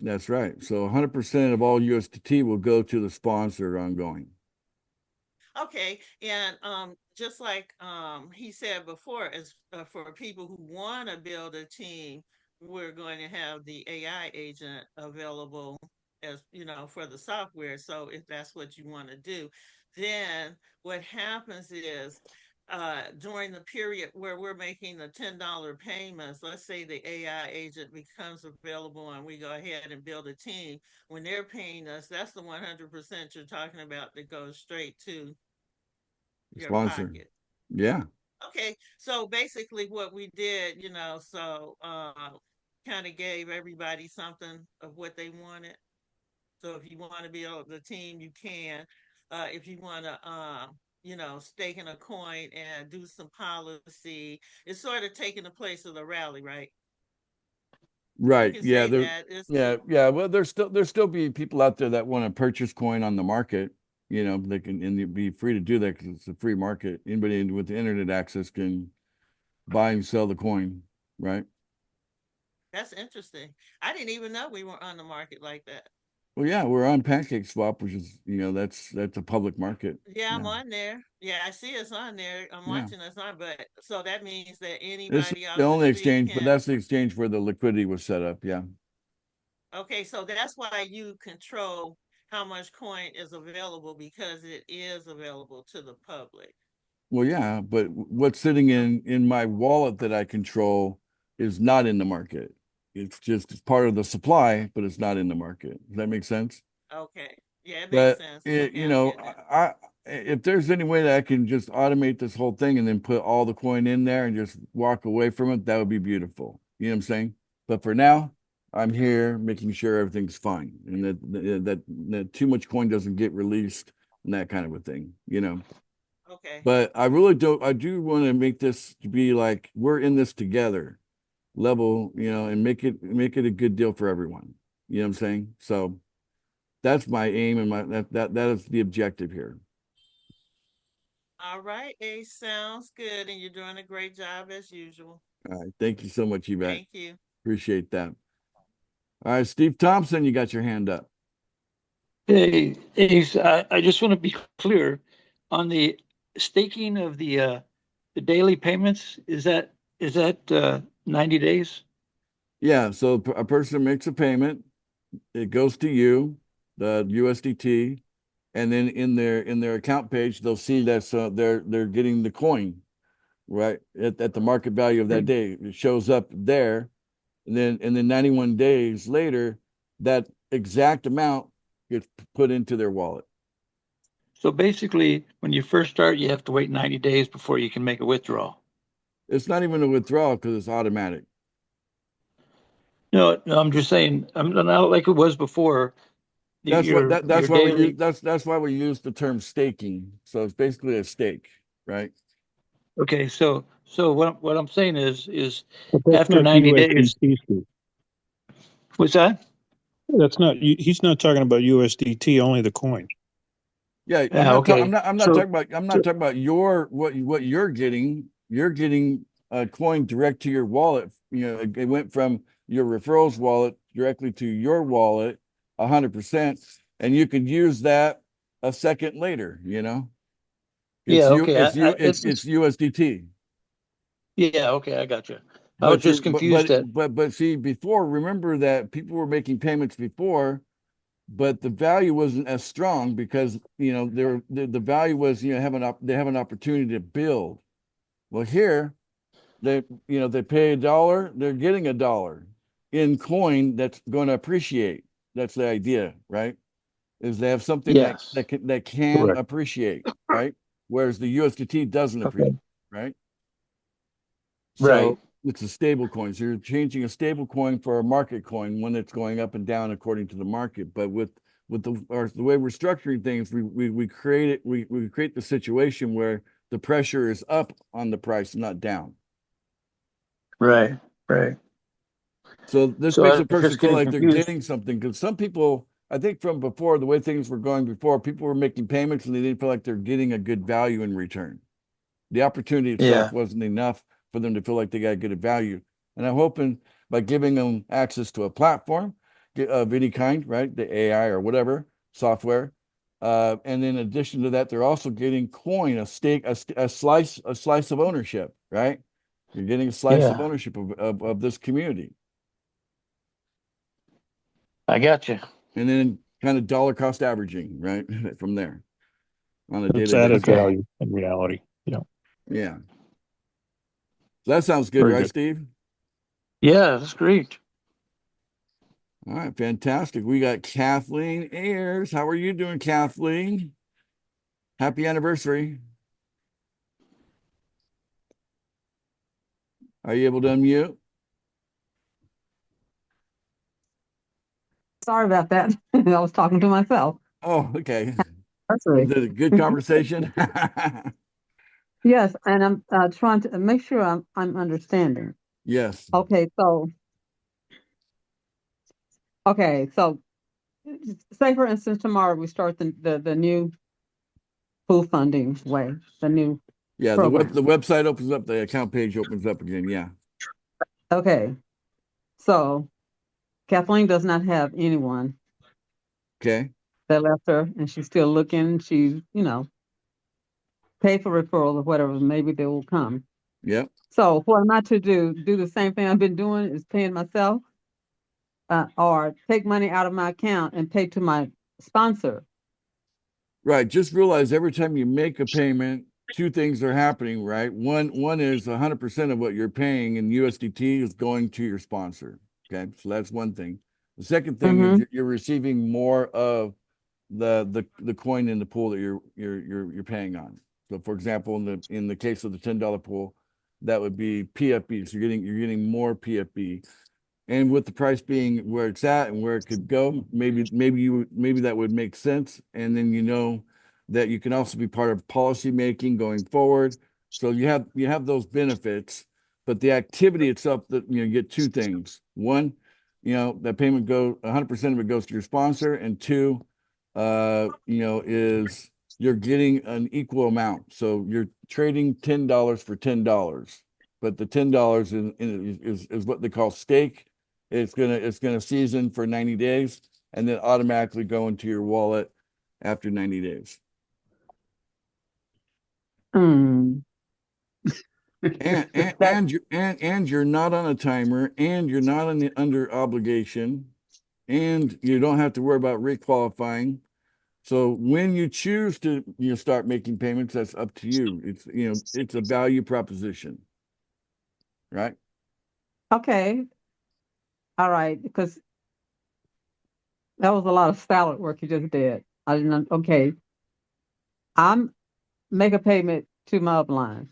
That's right. So 100% of all USDT will go to the sponsor ongoing. Okay, and just like he said before, as for people who want to build a team, we're going to have the AI agent available as for the software. So if that's what you want to do, then what happens is during the period where we're making the $10 payments, let's say the AI agent becomes available and we go ahead and build a team. When they're paying us, that's the 100% you're talking about that goes straight to your Sponsor. pocket. Yeah. Okay, so basically what we did, kind of gave everybody something of what they wanted. So if you want to be on the team, you can. If you want to, stake in a coin and do some policy, it's sort of taking the place of the rally, right? Right. can Yeah. say There. that. It's Yeah. Yeah. Well, there's still be people out there that want to purchase coin on the market. You know, they can and you'd be free to do that because it's a free market. Anybody with the internet access can buy and sell the coin. Right. That's interesting. I didn't even know we were on the market like that. Well, yeah, we're on Pancake Swap, which is that's a public market. Yeah, I'm on there. Yeah, I see it's on there. I'm Yeah. watching us on, but so that means that This is anybody the off the only street exchange, but can. that's the exchange where the liquidity was set up. Yeah. Okay, so that's why you control how much coin is available because it is available to the public. Well, yeah, but what's sitting in my wallet that I control is not in the market. It's just part of the supply, but it's not in the market. Does that make sense? Okay. Yeah, it makes But sense. it, Okay, you I'm know, getting it. if there's any way that I can just automate this whole thing and then put all the coin in there and just walk away from it, that would be beautiful. You know what I'm saying? But for now, I'm here making sure everything's fine and that too much coin doesn't get released and that kind of a thing, you know. Okay. But I do want to make this to be like we're in this together level, and make it a good deal for everyone. You know what I'm saying? So that's my aim and that is the objective here. All right, Ace, sounds good, and you're doing a great job as usual. All right. Thank you so much, Yvette. Thank you. Appreciate that. All right, Steve Thompson, you got your hand up. Hey, Ace, I just want to be clear on the staking of the daily payments. Is that 90 days? Yeah, so a person makes a payment, it goes to you, the USDT, and then in their account page, they'll see that they're getting the coin, right? At the market value of that day. It shows up there, and then 91 days later, that exact amount gets put into their wallet. So basically, when you first start, you have to wait 90 days before you can make a withdrawal. It's not even a withdrawal because it's automatic. No, I'm just saying, I'm not like it was before. That's why we use the term staking. So it's basically a stake, right? Okay, so what I'm saying is But that's after not 90 days. USDT, Steve. What's that? That's not. He's not talking about USDT, only the coin. Yeah, I'm not talking about what you're getting. You're getting a coin direct to your wallet. It went from your referrals wallet directly to your wallet 100%, and you could use that a second later. It's USDT. Yeah, okay, I got you. I was just confused. But see, before, remember that people were making payments before, but the value wasn't as strong because the value was they have an opportunity to build. Well, here they pay $1, they're getting $1 in coin that's going to appreciate. That's the idea, right? Is they have something that can appreciate, right? Whereas the USDT doesn't appreciate, right? So it's a stable coin. So you're changing a stable coin for a market coin, one that's going up and down according to the market. But with the way we're structuring things, we create the situation where the pressure is up on the price, not down. Right. So this makes a person feel like they're getting something, because some people, I think from before, the way things were going before, people were making payments and they didn't feel like they're getting a good value in return. The opportunity itself wasn't enough for them to feel like they got a good value. And I'm hoping by giving them access to a platform of any kind, right? The AI or whatever software. And then in addition to that, they're also getting coin, a stake, a slice of ownership, right? You're getting a slice of ownership of this community. I got you. And then kind of dollar cost averaging, right? From there on a It's day-to-day added value in reality. Yeah. So that sounds good, Very right, good. Steve? Yeah, that's great. All right, fantastic. We got Kathleen Ayers. How are you doing, Kathleen? Happy anniversary. Are you able to unmute? Sorry about that. I was talking to myself. Oh, okay. Sorry. Was it a good conversation? Yes, and I'm trying to make sure I'm understanding. Yes. Okay, so say for instance tomorrow we start the new pool funding way, the new Yeah, program. the website opens up, the account page opens up again. Yeah. Okay, so Kathleen does not have anyone Okay. that left her, and she's still looking. She, pay for referral or whatever. Maybe they will come. Yep. So what am I to do? Do the same thing I've been doing, is paying myself, or take money out of my account and pay to my sponsor. Right. Just realize every time you make a payment, two things are happening, right? One is 100% of what you're paying in USDT is going to your sponsor. Okay. So that's one thing. The second thing is you're receiving more of the coin in the pool that you're paying on. So for example, in the case of the $10 pool, that would be PFB. So you're getting more PFB. And with the price being where it's at and where it could go, maybe that would make sense. And then you know that you can also be part of policy making going forward. So you have those benefits, but the activity itself, that you get two things. One, that payment 100% of it goes to your sponsor, and two, is you're getting an equal amount. So you're trading $10 for $10, but the $10 is what they call stake. It's gonna season for 90 days and then automatically go into your wallet after 90 days. Mm. and you're not on a timer, and you're not under obligation, and you don't have to worry about requalifying. So when you choose to start making payments, that's up to you. It's a value proposition, right? Okay. All right, because that was a lot of salad work you just did. I didn't. Okay, I'm make a payment to my upline,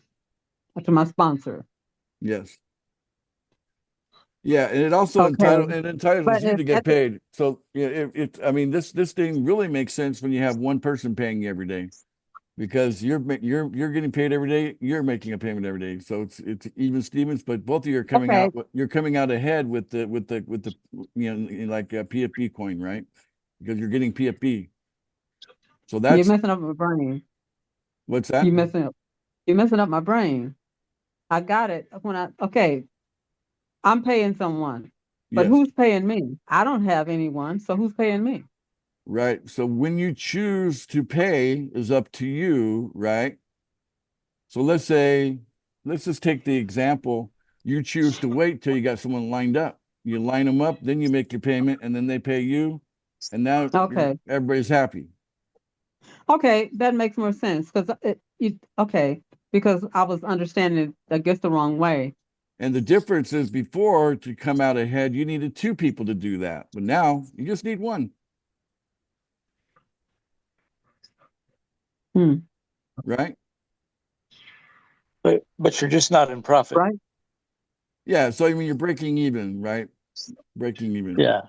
to my sponsor. Yes. Yeah, and it also entitles you to get paid. So I mean, this thing really makes sense when you have one person paying you every day, because you're getting paid every day. You're making a payment every day, so it's even Stevens. But both of you are coming out. You're coming out ahead with the like PFP coin, right? Because you're getting PFP. So that's you're messing up my brain. What's that? You're messing up my brain. I got it I'm paying someone, but who's paying me? I don't have anyone, so who's paying me? Right. So when you choose to pay is up to you, right? So let's just take the example. You choose to wait till you got someone lined up. You line them up, then you make your payment, and then they pay you. And now everybody's happy. Okay, that makes more sense because because I was understanding, I guess, the wrong way. And the difference is, before, to come out ahead, you needed two people to do that. But now you just need one. Right? But you're just not in profit. Right. Yeah. So I mean, you're breaking even, right? Breaking even. Yeah.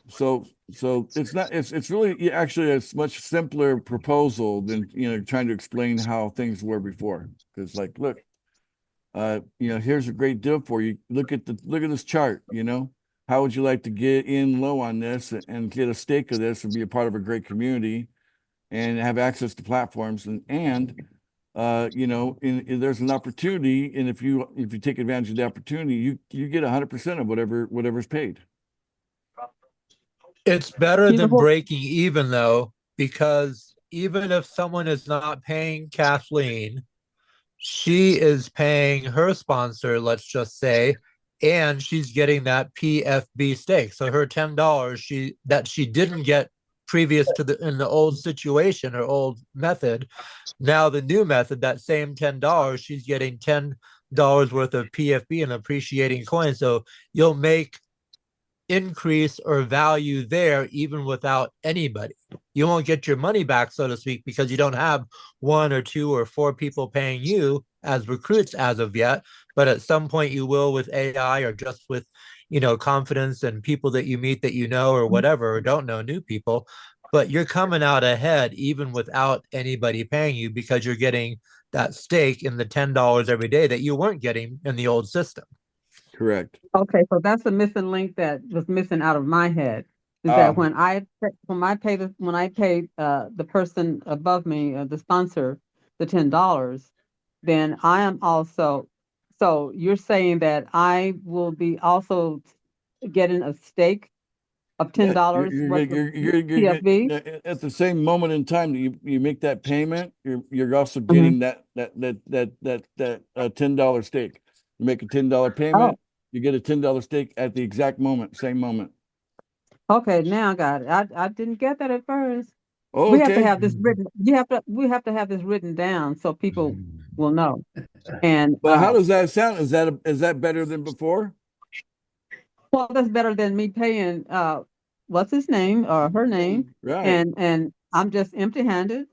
So it's really actually a much simpler proposal than trying to explain how things were before. Because look, here's a great deal for you. Look at this chart. How would you like to get in low on this and get a stake of this and be a part of a great community and have access to platforms and there's an opportunity, and if you take advantage of the opportunity, you get 100% of whatever's paid. It's better than breaking even, though, because even if someone is not paying Kathleen, she is paying her sponsor, let's just say, and she's getting that PFB stake. So her $10 that she didn't get previous to in the old situation or old method, now the new method, that same $10, she's getting $10 worth of PFB and appreciating coins. So you'll make increase or value there even without anybody. You won't get your money back, so to speak, because you don't have one or two or four people paying you. as recruits as of yet, but at some point you will with AI or just with, confidence and people that you meet that or whatever, or don't know, new people. But you're coming out ahead even without anybody paying you because you're getting that stake in the $10 every day that you weren't getting in the old system. Correct. Okay, so that's the missing link that was missing out of my head. Is that when I paid the person above me, the sponsor, the $10, then I am also. So you're saying that I will be also getting a stake of $10 worth of PFB? At the same moment in time that you make that payment, you're also getting that $10 stake. You make a $10 payment, you get a $10 stake at the exact moment, same moment. Okay, now I got it. I didn't get that at first. Oh, we have to okay. have this written. We have to have this written down so people will know. And But how does that sound? Is that better than before? well, that's better than me paying what's his name or her name, Right. And I'm just empty-handed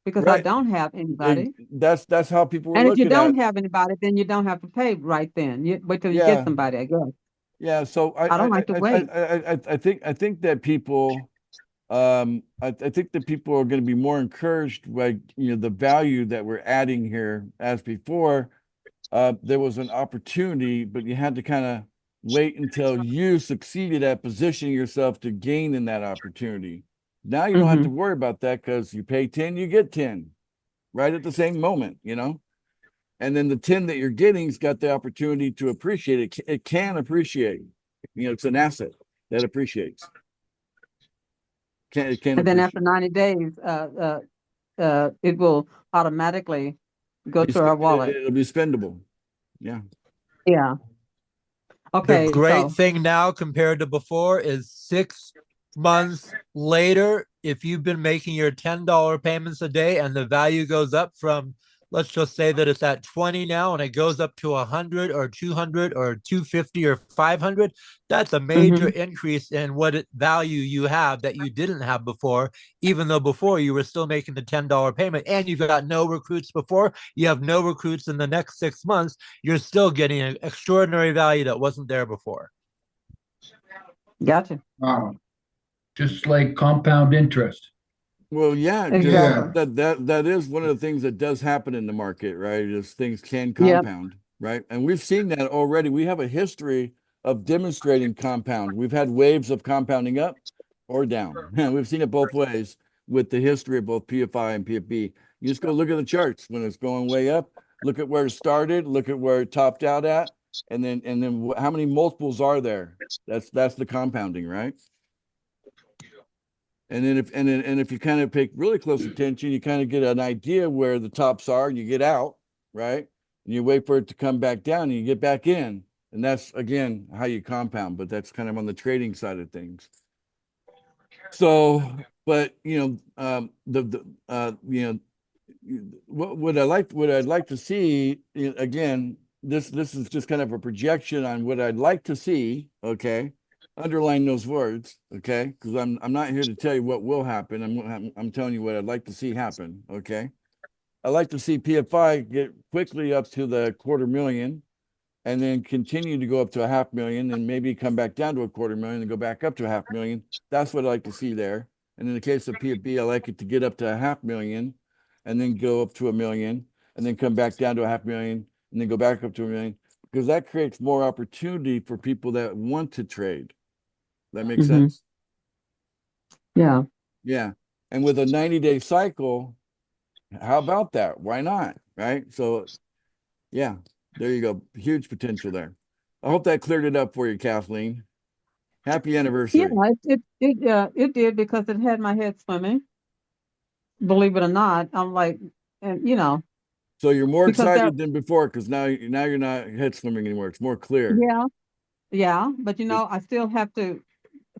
because I Right. don't have anybody. That's how people were And if you looking at don't it. have anybody, then you don't have to pay right then. You wait till you Yeah. get somebody, I guess. Yeah, so I don't like to wait. I think that people I think that people are going to be more encouraged by the value that we're adding here. As before, there was an opportunity, but you had to kind of wait until you succeeded at positioning yourself to gain in that opportunity. Now you don't have to worry about that because you pay 10, you get 10 right at the same moment, and then the 10 that you're getting's got the opportunity to appreciate it. It can appreciate. It's an asset that appreciates. It can And then appreciate. after 90 days, it will automatically go to our wallet. It'll be spendable. Yeah. Yeah. Okay. The great so thing now compared to before is 6 months later, if you've been making your $10 payments a day and the value goes up from, let's just say that it's at 20 now and it goes up to 100 or 200 or 250 or 500, that's a major increase in what value you have that you didn't have before, even though before you were still making the $10 payment and you've got no recruits before, you have no recruits in the next 6 months, you're still getting an extraordinary value that wasn't there before. Gotcha. Wow. Just like compound interest. Well, yeah, Exactly. that is one of the things that does happen in the market, right? Is things can compound, right? And we've seen that already. We have a history of demonstrating compound. We've had waves of compounding up or down. We've seen it both ways with the history of both PFI and PFB. You just go look at the charts when it's going way up. Look at where it started. Look at where it topped out at, and then how many multiples are there? That's the compounding, right? And then if you kind of pay really close attention, you kind of get an idea where the tops are, and you get out, right? And you wait for it to come back down, and you get back in, and that's again how you compound. But that's kind of on the trading side of things. So, but what I'd like to see again. This is just kind of a projection on what I'd like to see. Okay. Underline those words, okay? Because I'm not here to tell you what will happen. I'm telling you what I'd like to see happen, okay? I'd like to see PFI get quickly up to the 250,000 and then continue to go up to 500,000 and maybe come back down to 250,000 and go back up to 500,000. That's what I'd like to see there. And in the case of PFB, I like it to get up to 500,000 and then go up to 1 million and then come back down to 500,000 and then go back up to 1 million, because that creates more opportunity for people that want to trade. That makes sense? Yeah. Yeah. And with a 90-day cycle, how about that? Why not? Right? So yeah, there you go. Huge potential there. I hope that cleared it up for you, Kathleen. Happy anniversary. Yeah, it did because it had my head swimming. Believe it or not, I'm like, and So you're more because excited than before because now you're not head swimming anymore. It's more clear. Yeah, but I still have to.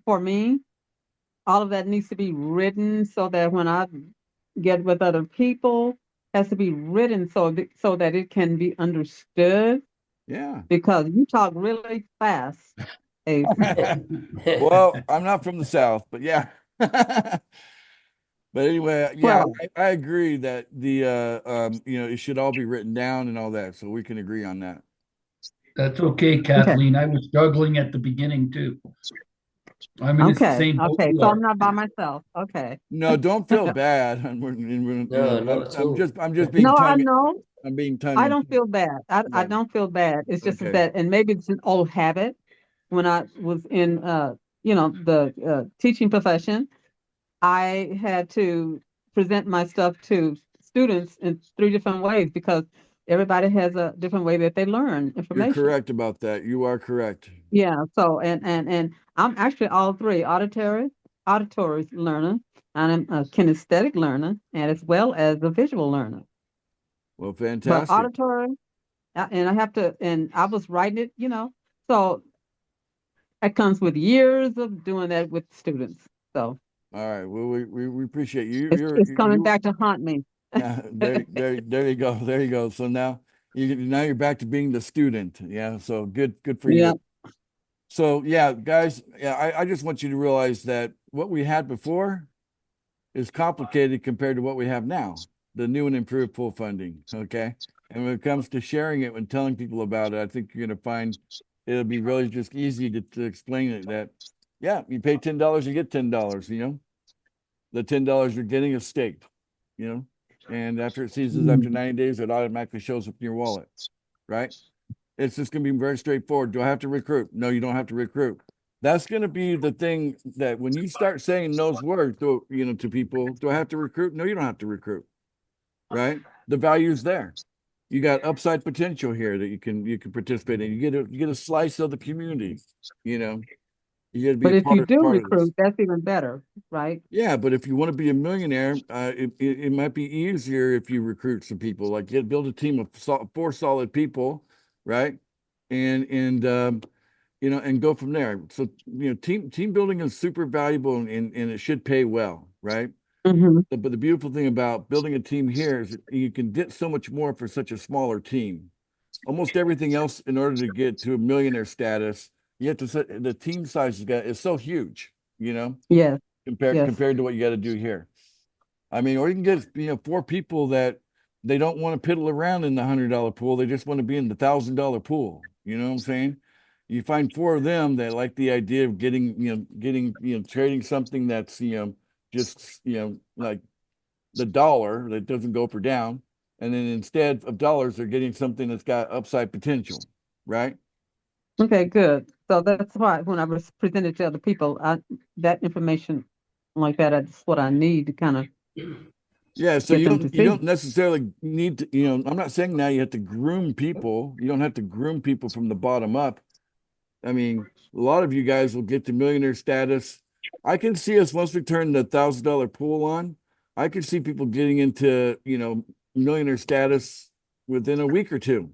For me, all of that needs to be written so that when I get with other people, it has to be written so that it can be understood. Yeah. Because you talk really fast, Ace. Well, I'm not from the South, but yeah. But anyway, yeah, Well, I agree that the it should all be written down and all that, so we can agree on that. That's okay, okay, Kathleen. I was struggling at the beginning too. I'm in the okay, same boat okay. you So I'm are. not by myself. Okay. No, don't feel bad. No, not at all. I'm just being No, I tongue. know. I'm being tongue I in don't cheek. feel bad. I Yeah. don't feel bad. It's just Okay. that, and maybe it's an old habit. When I was in, the teaching profession, I had to present my stuff to students in 3 different ways because everybody has a different way that they learn You're information. correct about that. You are correct. Yeah. So, and I'm actually all three: auditory learner, and I'm a kinesthetic learner, and as well as a visual learner. Well, But fantastic. auditory, and I have to, and I was writing it, so that comes with years of doing that with students. So All right. Well, we appreciate you. it's coming back to haunt me. Yeah, there you go. There you go. So now you're back to being the student. Yeah. So good for Yeah. you. So yeah, guys, yeah, I just want you to realize that what we had before is complicated compared to what we have now, the new and improved pool funding. Okay. And when it comes to sharing it and telling people about it, I think you're gonna find it'll be really just easy to explain it that yeah, you pay $10, you get $10, The $10 you're getting is staked, and after it seizes after 90 days, it automatically shows up in your wallet, right? It's just going to be very straightforward. Do I have to recruit? No, you don't have to recruit. That's going to be the thing that when you start saying those words to people, do I have to recruit? No, you don't have to recruit, right? The value's there. You got upside potential here that you can participate in. You get a slice of the community, You got to be But a if you do part of this. recruit, that's even better, right? Yeah, but if you want to be a millionaire, it might be easier if you recruit some people. Like build a team of 4 solid people, right? And and go from there. So team building is super valuable and it should pay well, right? Mm-hmm. But the beautiful thing about building a team here is that you can get so much more for such a smaller team. Almost everything else, in order to get to a millionaire status, you have to set the team size is so huge, Yes. compared to what you got to do here. I mean, or you can get 4 people that they don't want to piddle around in the $100 pool. They just want to be in the $1,000 pool. You know what I'm saying? You find 4 of them that like the idea of trading something that's just like the dollar that doesn't go up or down, and then instead of dollars, they're getting something that's got upside potential, right? Okay, good. So that's why when I was presented to other people, that information like that's what I need to kind of Yeah, so get you them don't to you see. don't necessarily need to, I'm not saying now you have to groom people. You don't have to groom people from the bottom up. I mean, a lot of you guys will get to millionaire status. I can see us once we turn the $1,000 pool on, I can see people getting into, millionaire status within a week or two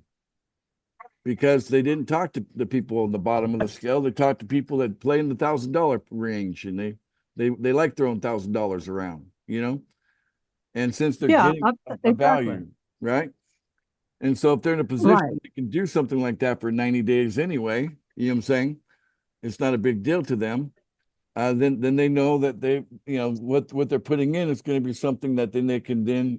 because they didn't talk to the people on the bottom of the scale. They talked to people that play in the $1,000 range, and they like throwing $1,000 around, And since they're Yeah, getting a exactly. value, right? And so if they're in a position Right. they can do something like that for 90 days anyway, you know what I'm saying? It's not a big deal to them. Then they know that they, what they're putting in is going to be something that then they can then,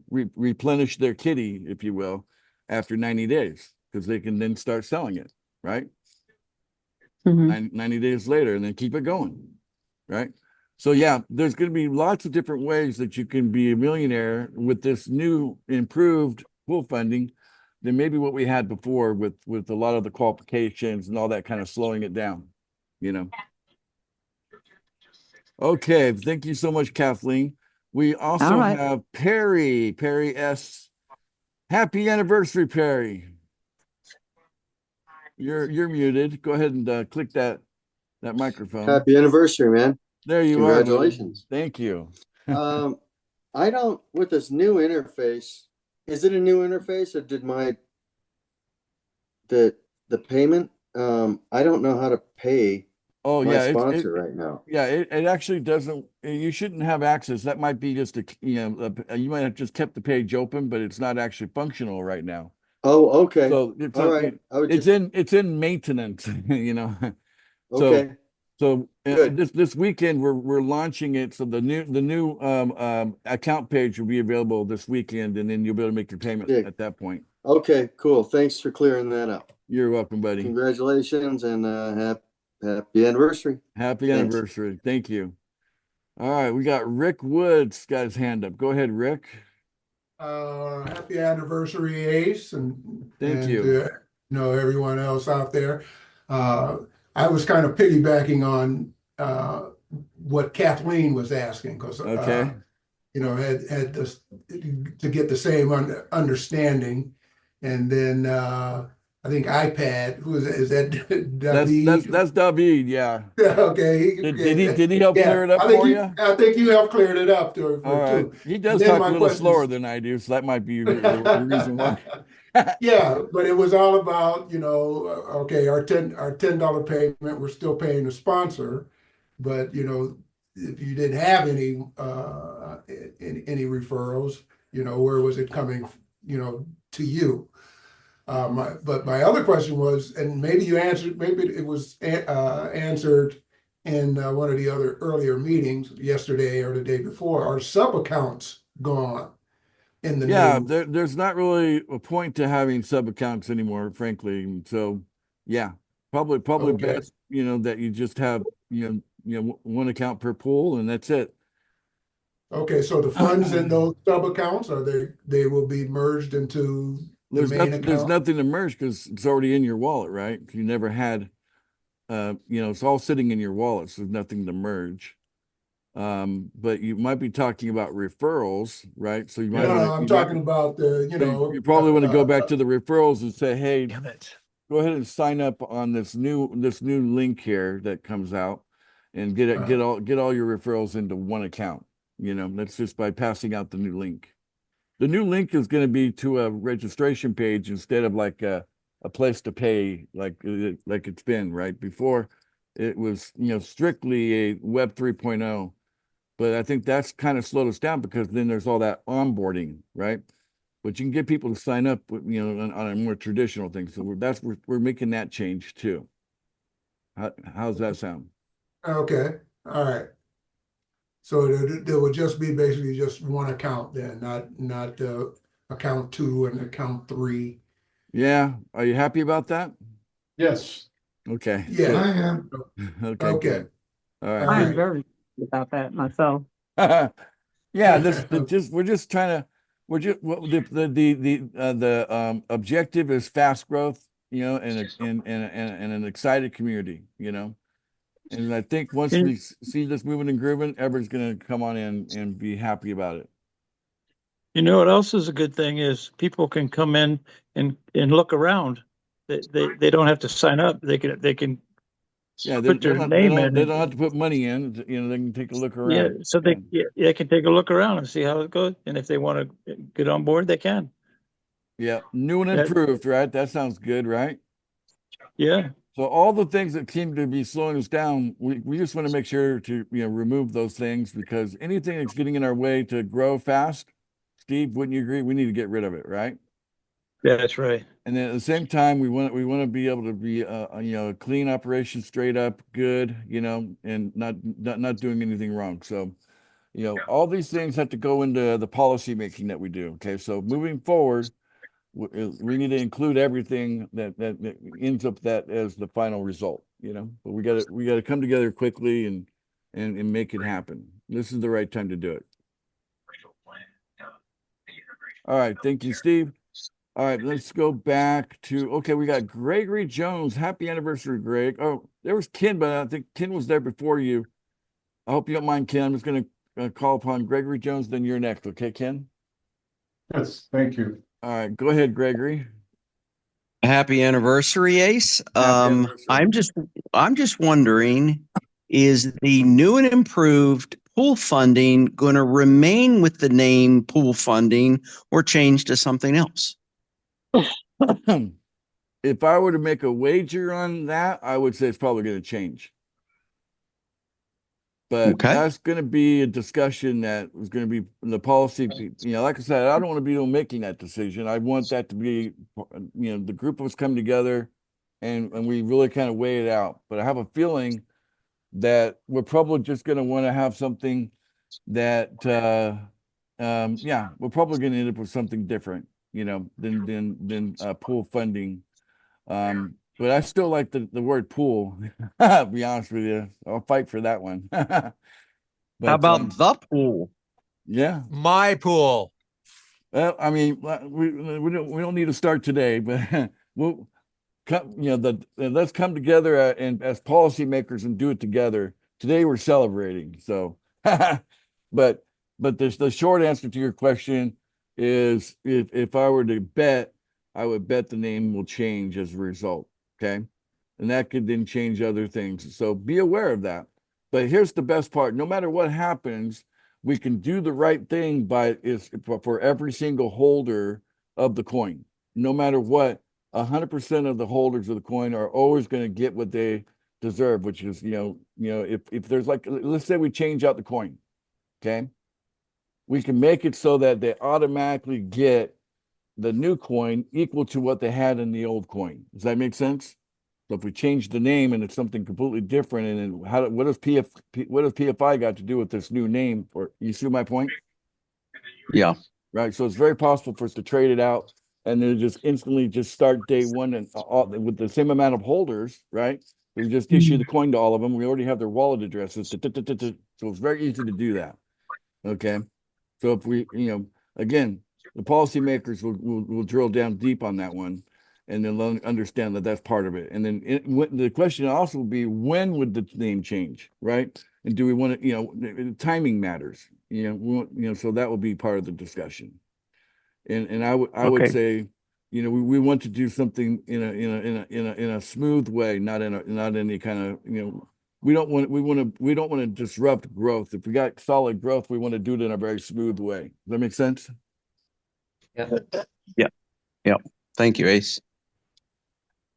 replenish their kitty, if you will, after 90 days, because they can then start selling it, right? Mhm. 90 days later, and then keep it going, right? So yeah, there's going to be lots of different ways that you can be a millionaire with this new improved pool funding than maybe what we had before with a lot of the qualifications and all that kind of slowing it down, Okay, thank you so much, Kathleen. We also All right. have Perry S. Happy anniversary, Perry. You're muted. Go ahead and click that microphone. Happy anniversary, man. There you are. Congratulations. Thank you. I don't, with this new interface, is it a new interface or did the payment? I don't know how to pay my sponsor right now. Yeah, it actually doesn't, you shouldn't have access. That might be just you might have just kept the page open, but it's not actually functional right now. Oh, okay. So it's all right. it's in maintenance, So, Okay. So Good. this weekend we're launching it. So the new account page will be available this weekend, and then you'll be able to make your payment Yeah. at that point. Okay, cool. Thanks for clearing that up. You're welcome, buddy. Congratulations and happy anniversary. Happy Thanks. anniversary. Thank you. All right, we got Rick Woods got his hand up. Go ahead, Rick. Happy anniversary, Ace, and Thank you. you know, everyone else out there. I was kind of piggybacking on what Kathleen was asking because Okay. you know, had this, to get the same understanding, and then I think iPad. Who is that? David? That's David. Yeah. Okay. Did he help clear it up for you? I think you helped clear it up All too. right. He does Then talk my a little question slower is- than I do, so that might be the reason why. Yeah, but it was all about, you know, okay, our $10 payment, we're still paying the sponsor, but you know, if you didn't have any referrals, you know, where was it coming, you know, to you? But my other question was, and maybe you answered, maybe it was answered in one of the other earlier meetings yesterday or the day before. Are sub accounts gone in the Yeah, new? there's not really a point to having sub accounts anymore, frankly. And so, yeah, probably Okay. best, you know, that you just have, you know, one account per pool, and that's it. Okay, so the funds in those sub accounts are they will be merged into the main There's account? nothing to merge because it's already in your wallet, right? You never had, you know, it's all sitting in your wallet, so there's nothing to merge. But you might be talking about referrals, right? So you might No, want to. I'm talking about the, you So know, you probably want to go back to the referrals and say, hey, Damn it. go ahead and sign up on this new link here that comes out and get all your referrals into one account. You know, that's just by passing out the new link. The new link is going to be to a registration page instead of like a place to pay like it's been, right? Before it was, you know, strictly a Web 3.0. But I think that's kind of slowed us down because then there's all that onboarding, right? But you can get people to sign up, you know, on a more traditional thing. So we're making that change too. How's that sound? Okay, all right. So there would just be basically just one account then, not account 2 and account 3. Yeah. Are you happy about that? Yes. Okay. Yeah, good. I am. Okay. Okay. Good. All right. I'm right. very happy about that myself. Yeah, we're just trying to the objective is fast growth, you know, and an excited community, you know. And I think once we see this moving and grooving, everyone's gonna come on in and be happy about it. You know what else is a good thing is people can come in and look around. They don't have to sign up. They can Yeah, put their name in. they don't have to put money in, you know, they can take a look Yeah, around. so they can take a look around and see how it goes. And if they want to get on board, they can. Yeah, new and That- improved, right? That sounds good, right? Yeah. So all the things that seem to be slowing us down, we just want to make sure to, you know, remove those things because anything that's getting in our way to grow fast, Steve, wouldn't you agree? We need to get rid of it, right? Yeah, that's right. And then at the same time, we want to be able to be, you know, a clean operation, straight up, good, you know, and not doing anything wrong. So, you know, all these things have to go into the policy making that we do. Okay, so moving forward, we need to include everything that ends up that as the final result, you know. But we got to come together quickly and make it happen. This is the right time to do it. All right, thank you, Steve. All right, let's go back to, okay, we got Gregory Jones. Happy anniversary, Greg. Oh, there was Ken, but I think Ken was there before you. I hope you don't mind, Ken. I'm just going to call upon Gregory Jones, then you're next. Okay, Ken? Yes, thank you. All right, go ahead, Gregory. Happy anniversary, Ace. anniversary. I'm just wondering, is the new and improved pool funding going to remain with the name pool funding or change to something else? If I were to make a wager on that, I would say it's probably going to change. But Okay. that's going to be a discussion that is going to be in the policy. You know, like I said, I don't want to be making that decision. I want that to be, you know, the group of us come together and we really kind of weigh it out. But I have a feeling that we're probably just going to want to have something that, yeah, we're probably going to end up with something different, you know, than pool funding. But I still like the word pool. I'll be honest with you, I'll fight for that one. But, How about the pool? Yeah. My pool. Well, I mean, we don't need to start today, but we'll come, you know, let's come together and as policymakers and do it together. Today we're celebrating. So, but the short answer to your question is if I were to bet, I would bet the name will change as a result. Okay. And that could then change other things. So be aware of that. But here's the best part. No matter what happens, we can do the right thing for every single holder of the coin. No matter what, 100% of the holders of the coin are always going to get what they deserve, which is, if there's like, let's say we change out the coin, okay? We can make it so that they automatically get the new coin equal to what they had in the old coin. Does that make sense? So if we change the name and it's something completely different, and then what does PFI got to do with this new name? Or you see my point? Yeah. Right. So it's very possible for us to trade it out and then just instantly just start day one and with the same amount of holders, right? We just issue the coin to all of them. We already have their wallet addresses. So it's very easy to do that. Okay. So if we, again, the policymakers will drill down deep on that one. And then understand that that's part of it. And then the question also will be, when would the name change, right? And do we want to, timing matters, so that will be part of the discussion. And I would say, we want to do something in a smooth way, not any kind of, we don't want to disrupt growth. If we got solid growth, we want to do it in a very smooth way. Does that make sense? Yeah. Yeah. Thank you, Ace.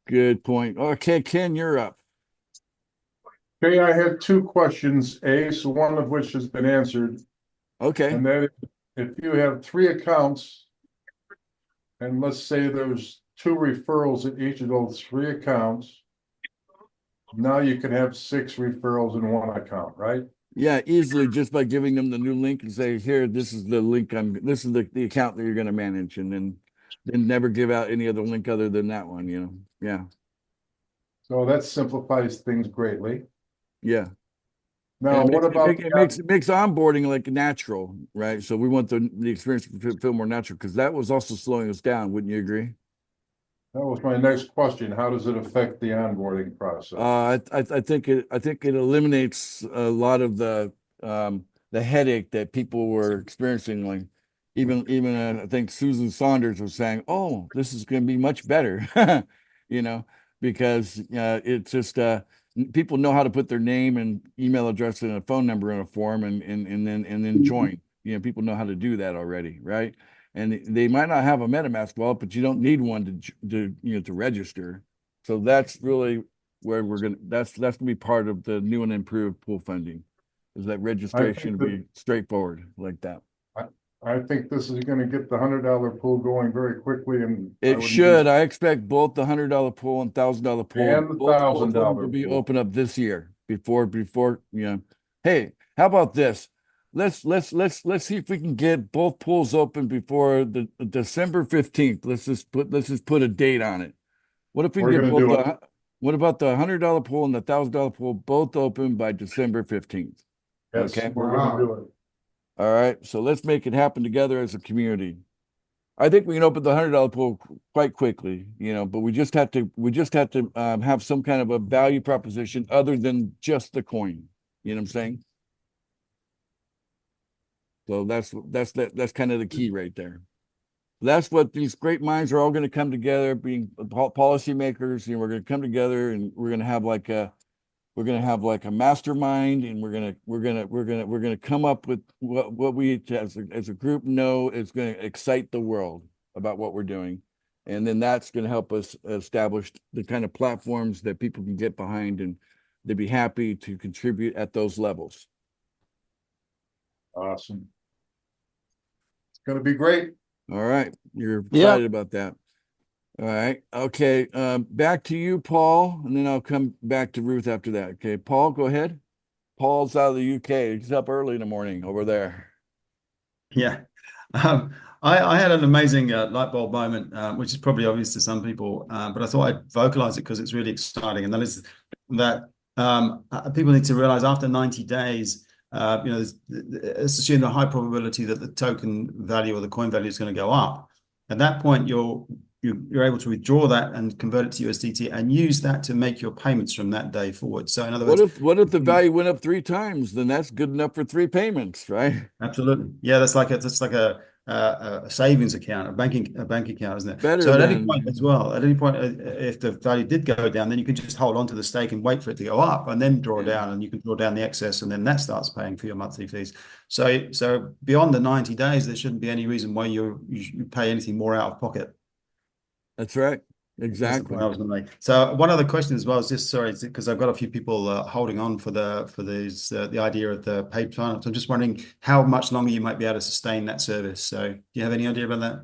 Good point. Okay, Ken, you're up. Okay, I had two questions, Ace, one of which has been answered. Okay. And that is, if you have 3 accounts, and let's say there's 2 referrals in each of those 3 accounts, now you can have 6 referrals in 1 account, right? Yeah, easily, just by giving them the new link and say, here, this is the link this is the account that you're going to manage, and then never give out any other link other than that one, Yeah. So that simplifies things greatly. Yeah. Now, what about it makes onboarding like natural, right? So we want the experience to feel more natural, because that was also slowing us down. Wouldn't you agree? That was my next question. How does it affect the onboarding process? I think it eliminates a lot of the headache that people were experiencing. Like even I think Susan Saunders was saying, "Oh, this is going to be much better," because it's just people know how to put their name and email address and a phone number in a form and then join. People know how to do that already, right? And they might not have a MetaMask wallet, but you don't need one to register. So that's really where that's gonna be part of the new and improved pool funding, is that registration will be straightforward like that. I think this is going to get the $100 pool going very quickly, and it should. I expect both the $100 pool and $1,000 pool and the $1,000 will be open up this year before. Hey, how about this? Let's see if we can get both pools open before the December 15th. Let's just put a date on it. What if we get both? What about the $100 pool and the $1,000 pool both open by December 15th? Yes, okay, we're going to do it. All right, so let's make it happen together as a community. I think we can open the $100 pool quite quickly, but we just have to have some kind of a value proposition other than just the coin. You know what I'm saying? So that's kind of the key right there. That's what these great minds are all going to come together, being policymakers. We're going to come together and we're going to have like a mastermind, and we're going to come up with what we as a group know is going to excite the world about what we're doing. And then that's going to help us establish the kind of platforms that people can get behind, and they'd be happy to contribute at those levels. Awesome. It's going to be great. All right. You're excited about that. All right. Okay. Back to you, Paul, and then I'll come back to Ruth after that. Okay. Paul, go ahead. Paul's out of the UK. He's up early in the morning over there. Yeah. I had an amazing light bulb moment, which is probably obvious to some people, but I thought I'd vocalize it because it's really exciting. And that is that people need to realize after 90 days, let's assume the high probability that the token value or the coin value is going to go up. At that point, you're able to withdraw that and convert it to USDT and use that to make your payments from that day forward. So in other words, What if the value went up 3 times? Then that's good enough for 3 payments, right? absolutely, yeah, that's like a savings account, a bank account, isn't it? Better So at any than point as well, at any point, if the value did go down, then you can just hold on to the stake and wait for it to go up, and then draw down, and you can draw down the excess, and then that starts paying for your monthly fees. So beyond the 90 days, there shouldn't be any reason why you pay anything more out of pocket. That's right. That's the Exactly. point I was going to make. So one other question as well is just, sorry, because I've got a few people holding on for the idea of the paid sign-ups. I'm just wondering how much longer you might be able to sustain that service. So do you have any idea about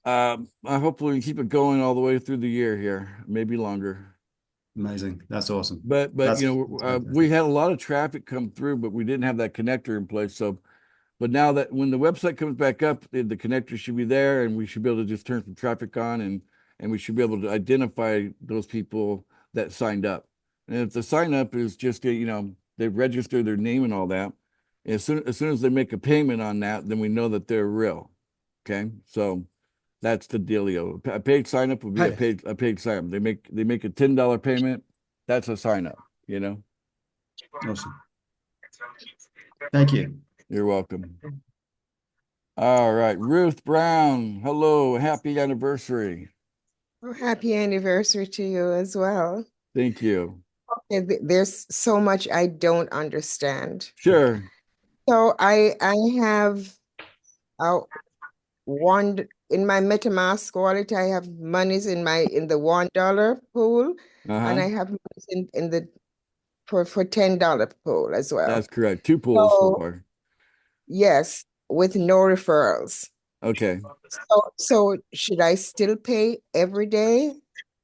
that? I hopefully we keep it going all the way through the year here, maybe longer. Amazing. That's awesome. But That's we had a lot of traffic come through, but we didn't have that connector in place. So, but now that when the website comes back up, the connector should be there, and we should be able to just turn some traffic on, and we should be able to identify those people that signed up. And if the sign up is just they've registered their name and all that, as soon as they make a payment on that, then we know that they're real. Okay, so that's the dealio. A paid sign up would be a paid sign up. They make a $10 payment. That's a sign up. awesome. Thank you. You're welcome. All right, Ruth Brown. Hello, happy anniversary. Oh, happy anniversary to you as well. Thank you. There's so much I don't understand. Sure. So I have one in my MetaMask wallet. I have monies in the $1 pool, and I have monies in the for $10 pool as well. That's correct. 2 pools so far. Yes, with no referrals. Okay. So should I still pay every day?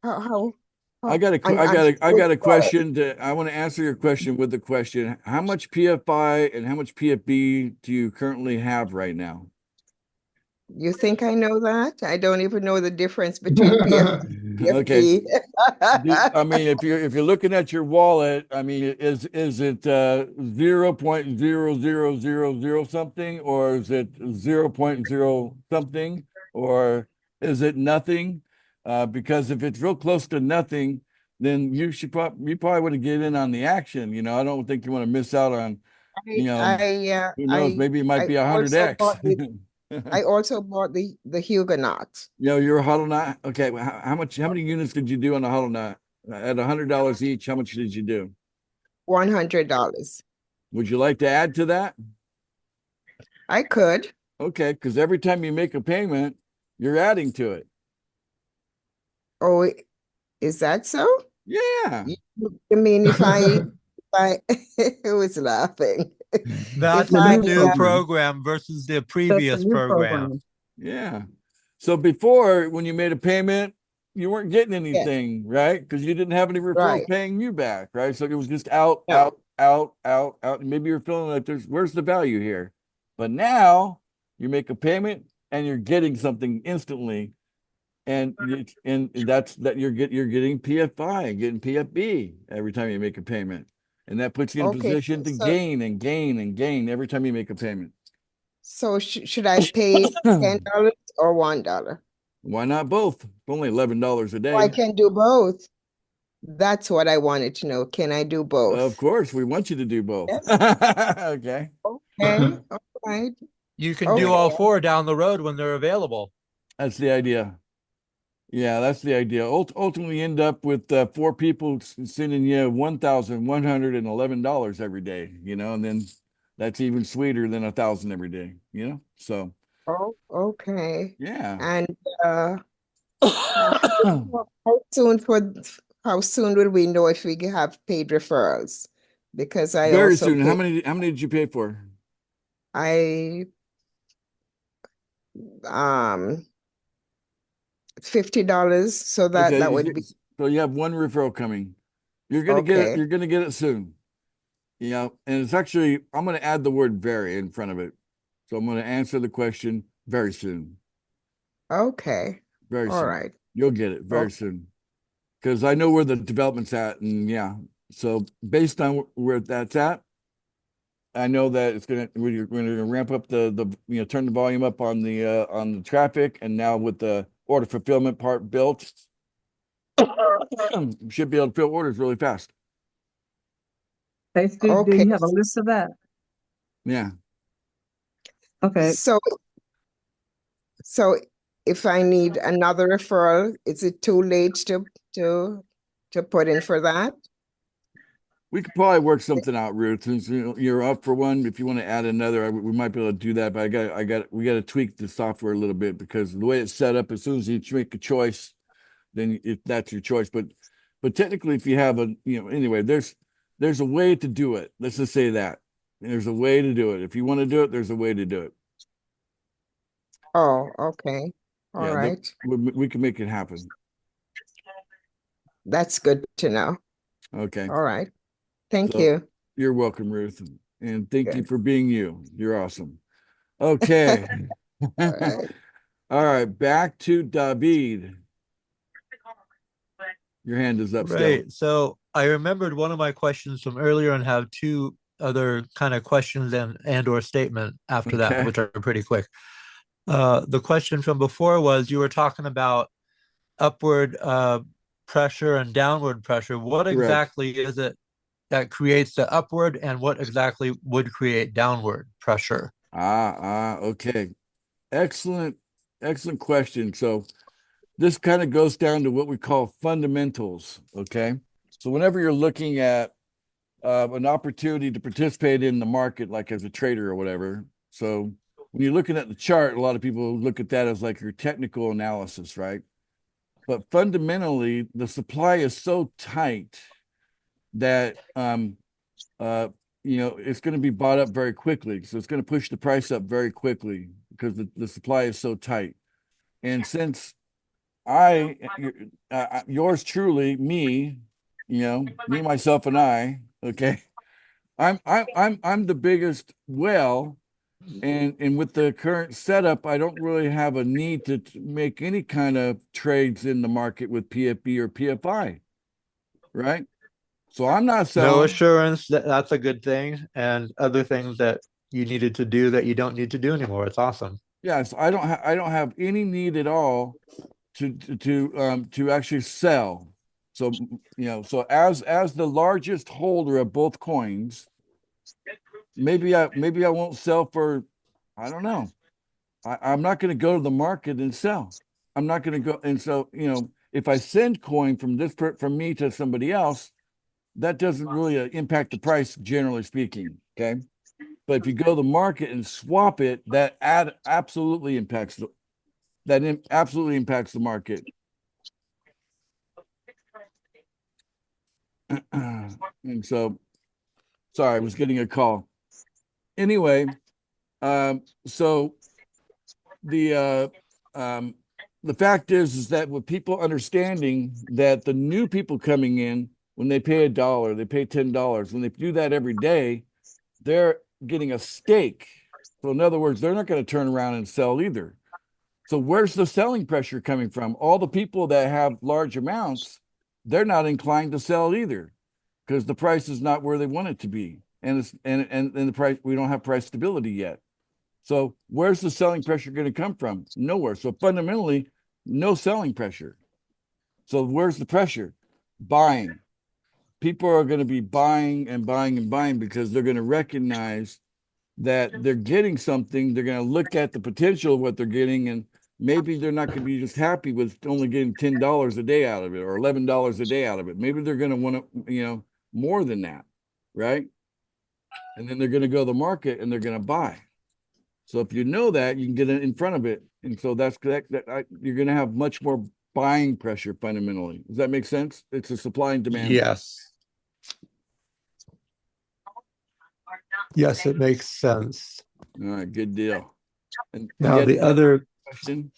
I got a question I want to answer your question with the question. How much PFI and how much PFB do you currently have right now? You think I know that? I don't even know the difference between PFB. Okay. I mean, if you're looking at your wallet, I mean, is it 0.0000 something, or is it 0.0 something, or is it nothing? Because if it's real close to nothing, then you probably want to get in on the action. I don't think you want to miss out on, who knows, maybe it might be 100x. I also bought the Huguenot. You're a HODL. Okay, how many units did you do on the HODL? At $100 each, how much did you do? $100. Would you like to add to that? I could. Okay, because every time you make a payment, you're adding to it. Oh, is that so? Yeah. I mean, if I who was laughing? That's the new program versus the previous program. Yeah. So before, when you made a payment, you weren't getting anything, right? Because you didn't have any referrals paying you back, right? So it was just out. And maybe you're feeling like where's the value here? But now you make a payment and you're getting something instantly. And that's you're getting PFI, getting PFB every time you make a payment. And that puts you in position to gain and gain and gain every time you make a payment. So should I pay $10 or $1? Why not both? It's only $11 a day. I can do both. That's what I wanted to know. Can I do both? Of course, we want you to do both. Yes. Okay. Okay. All right. You can do all 4 down the road when they're available. That's the idea. Yeah, that's the idea. Ultimately, end up with 4 people sending you $1,111 every day, and then that's even sweeter than 1,000 every day, So. Oh, okay. Yeah. And how soon will we know if we have paid referrals? Because very soon. How many did you pay for? $50, so that Okay, that would be so you have one referral coming. You're gonna get it. okay. You're gonna get it soon. Yeah, and it's actually I'm gonna add the word "very" in front of it, so I'm gonna answer the question very soon. Okay. Very All soon. right. You'll get it very Oh. soon, because I know where the development's at, and yeah. So based on where that's at, I know that we're gonna ramp up the turn the volume up on the traffic, and now with the order fulfillment part built, should be able to fill orders really fast. Hey, Steve, do Okay. you have a list of that? Yeah. Okay. So if I need another referral, is it too late to put in for that? We could probably work something out, Ruth, since you're up for one. If you want to add another, we might be able to do that. But we got to tweak the software a little bit, because the way it's set up, as soon as you make a choice, then if that's your choice. But technically, if you have anyway, there's a way to do it. Let's just say that there's a way to do it. If you want to do it, there's a way to do it. Oh, okay. All Yeah, right. we can make it happen. That's good to know. Okay. All right. Thank So, you. You're welcome, Ruth, and thank you Good. for being you. You're awesome. Okay. All right. All right, back to David. Your hand is up still. Right. So I remembered one of my questions from earlier and have two other kind of questions and or statement after Okay. that, which are pretty quick. The question from before was, you were talking about upward pressure and downward pressure. What Correct. exactly is it that creates the upward, and what exactly would create downward pressure? Okay. Excellent question. So this kind of goes down to what we call fundamentals. Okay. So whenever you're looking at an opportunity to participate in the market, like as a trader or whatever. So when you're looking at the chart, a lot of people look at that as like your technical analysis, right? But fundamentally, the supply is so tight that it's going to be bought up very quickly. So it's going to push the price up very quickly because the supply is so tight. And since yours truly, me, myself, and I, okay, I'm the biggest whale, and with the current setup, I don't really have a need to make any kind of trades in the market with PFB or PFI, right? So I'm not selling. No assurance that that's a good thing, and other things that you needed to do that you don't need to do anymore. It's awesome. Yeah, so I don't have any need at all to actually sell. So so as the largest holder of both coins, maybe I won't sell for, I don't know. I'm not going to go to the market and sell. I'm not going to go. And so, if I send coin from me to somebody else, that doesn't really impact the price, generally speaking. Okay. But if you go to the market and swap it, that absolutely impacts the market. And so, sorry, I was getting a call. Anyway, so the fact is that with people understanding that the new people coming in, when they pay $1, they pay $10. When they do that every day, they're getting a stake. So in other words, they're not going to turn around and sell either. So where's the selling pressure coming from? All the people that have large amounts, they're not inclined to sell either, because the price is not where they want it to be. And the price, we don't have price stability yet. So where's the selling pressure going to come from? Nowhere. So fundamentally, no selling pressure. So where's the pressure? Buying. People are going to be buying and buying and buying because they're going to recognize that they're getting something. They're going to look at the potential of what they're getting, and maybe they're not going to be just happy with only getting $10 a day out of it or $11 a day out of it. Maybe they're going to want to, more than that, right? And then they're going to go to the market and they're going to buy. So if you know that, you can get in front of it. And so that's correct. You're going to have much more buying pressure fundamentally. Does that make sense? It's a supply and demand. Yes. Yes, it makes sense. All right, good deal. And now the other question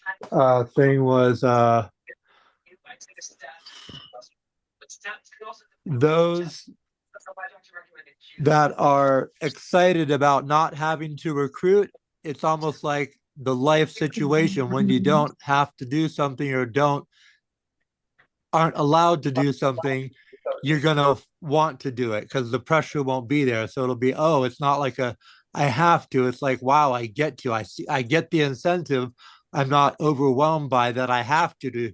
thing was Those that are excited about not having to recruit, it's almost like the life situation when you don't have to do something or aren't allowed to do something, you're gonna want to do it because the pressure won't be there. So it'll be, oh, it's not like I have to. It's like, wow, I get to. I get the incentive. I'm not overwhelmed by that. I have to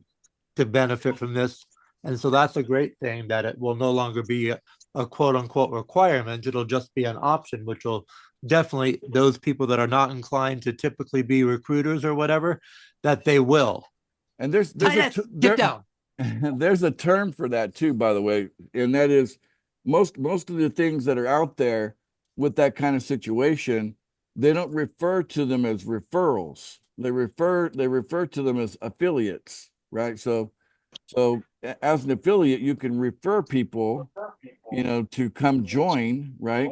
benefit from this. And so that's a great thing that it will no longer be a quote unquote requirement. It'll just be an option, which will definitely those people that are not inclined to typically be recruiters or whatever, that they will. And there's get down. There's a term for that too, by the way, and that is most of the things that are out there with that kind of situation, they don't refer to them as referrals. They refer to them as affiliates, right? So as an affiliate, you can refer people, to come join, right?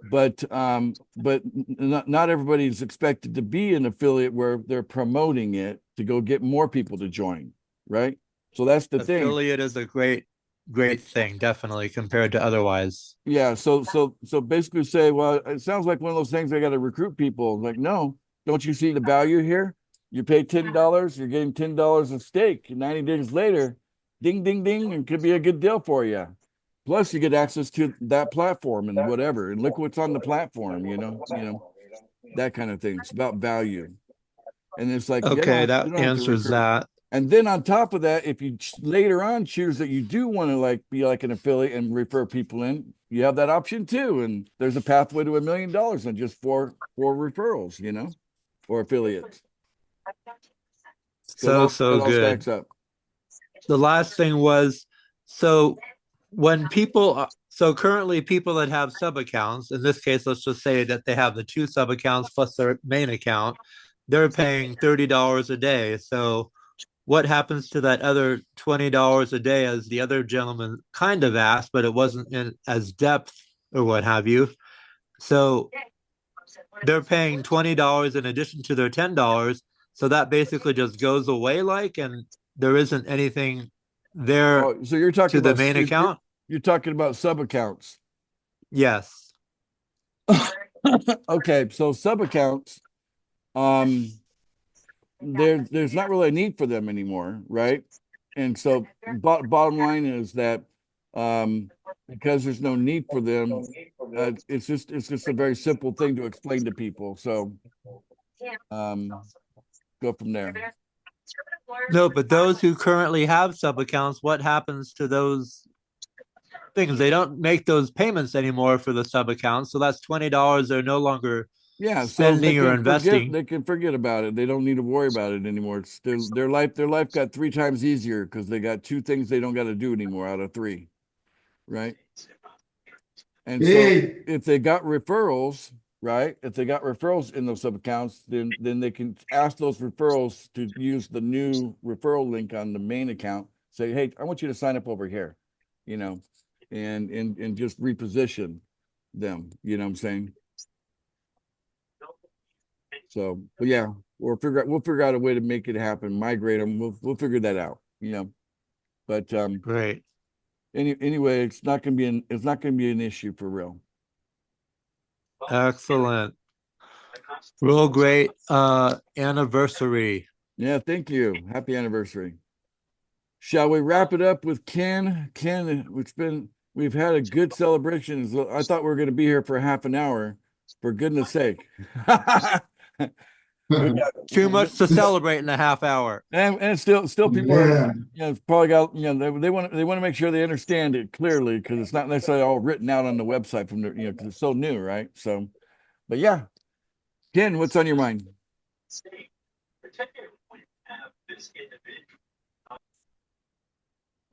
But not everybody's expected to be an affiliate where they're promoting it to go get more people to join, right? So that's the thing. Affiliate is a great thing, definitely, compared to otherwise. Yeah. So basically say, well, it sounds like one of those things I got to recruit people. Like, no, don't you see the value here? You pay $10, you're getting $10 a stake. 90 days later, ding, ding, ding, it could be a good deal for you. Plus, you get access to that platform and whatever, and look what's on the platform. That kind of thing. It's about value, and it's like, okay, yeah, that answers that. And then on top of that, if you later on choose that you do want to be like an affiliate and refer people in, you have that option too. And there's a pathway to $1 million on just four referrals, or affiliates. So it all good. Stacks up. The last thing was, so when so currently people that have sub accounts, in this case, let's just say that they have the 2 sub accounts plus their main account, they're paying $30 a day. So what happens to that other $20 a day, as the other gentleman kind of asked, but it wasn't in as depth or what have you. So they're paying $20 in addition to their $10. So that basically just goes away, and there isn't anything there. Oh, so you're talking to about the main account? You're talking about sub accounts. Yes. Okay, so sub accounts, there's not really a need for them anymore, right? And so bottom line is that because there's no need for them, it's just a very simple thing to explain to people. So go from there. No, but those who currently have sub accounts, what happens to those things? They don't make those payments anymore for the sub accounts, so that's $20 they're no longer spending or investing. They can forget about it. They don't need to worry about it anymore. It's their life got 3 times easier because they got 2 things they don't got to do anymore out of 3, right? And so if they got referrals, right? If they got referrals in those sub accounts, then they can ask those referrals to use the new referral link on the main account. Say, hey, I want you to sign up over here, and just reposition them. You know what I'm saying? So, but yeah, we'll figure out a way to make it happen. Migrate them. We'll figure that out. But great. Anyway, it's not gonna be an issue for real. Excellent. Real great anniversary. Yeah, thank you. Happy anniversary. Shall we wrap it up with Ken? Ken, we've had a good celebration. I thought we were going to be here for half an hour. For goodness sake. Too much to celebrate in a half hour. And still people are, probably got, they want to make sure they understand it clearly, because it's not necessarily all written out on the website from the, because it's so new, right? So, but yeah. Ken, what's on your mind?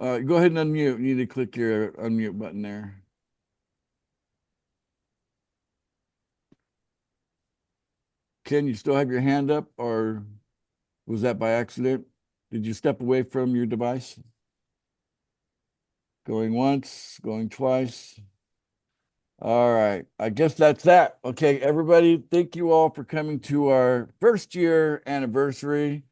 Go ahead and unmute. You need to click your unmute button there. Ken, you still have your hand up, or was that by accident? Did you step away from your device? Going once, going twice. All right. I guess that's that. Okay, everybody, thank you all for coming to our 1st year anniversary.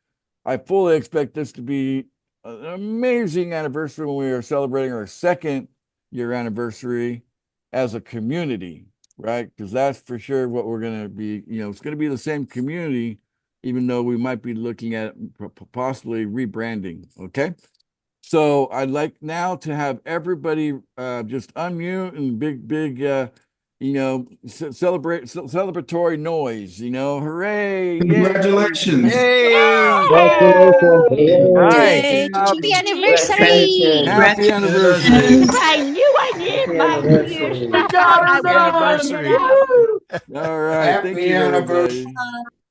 I fully expect this to be an amazing anniversary when we are celebrating our 2nd year anniversary as a community, right? Because that's for sure what we're going to be, it's going to be the same community, even though we might be looking at possibly rebranding. Okay. So I'd like now to have everybody just unmute and big, celebratory noise, hooray. Congratulations. Yay! Right. Happy anniversary! Happy anniversary. I knew I needed my New Year's stuff. I Happy anniversary. All right. Thank Happy you, anniversary. everybody.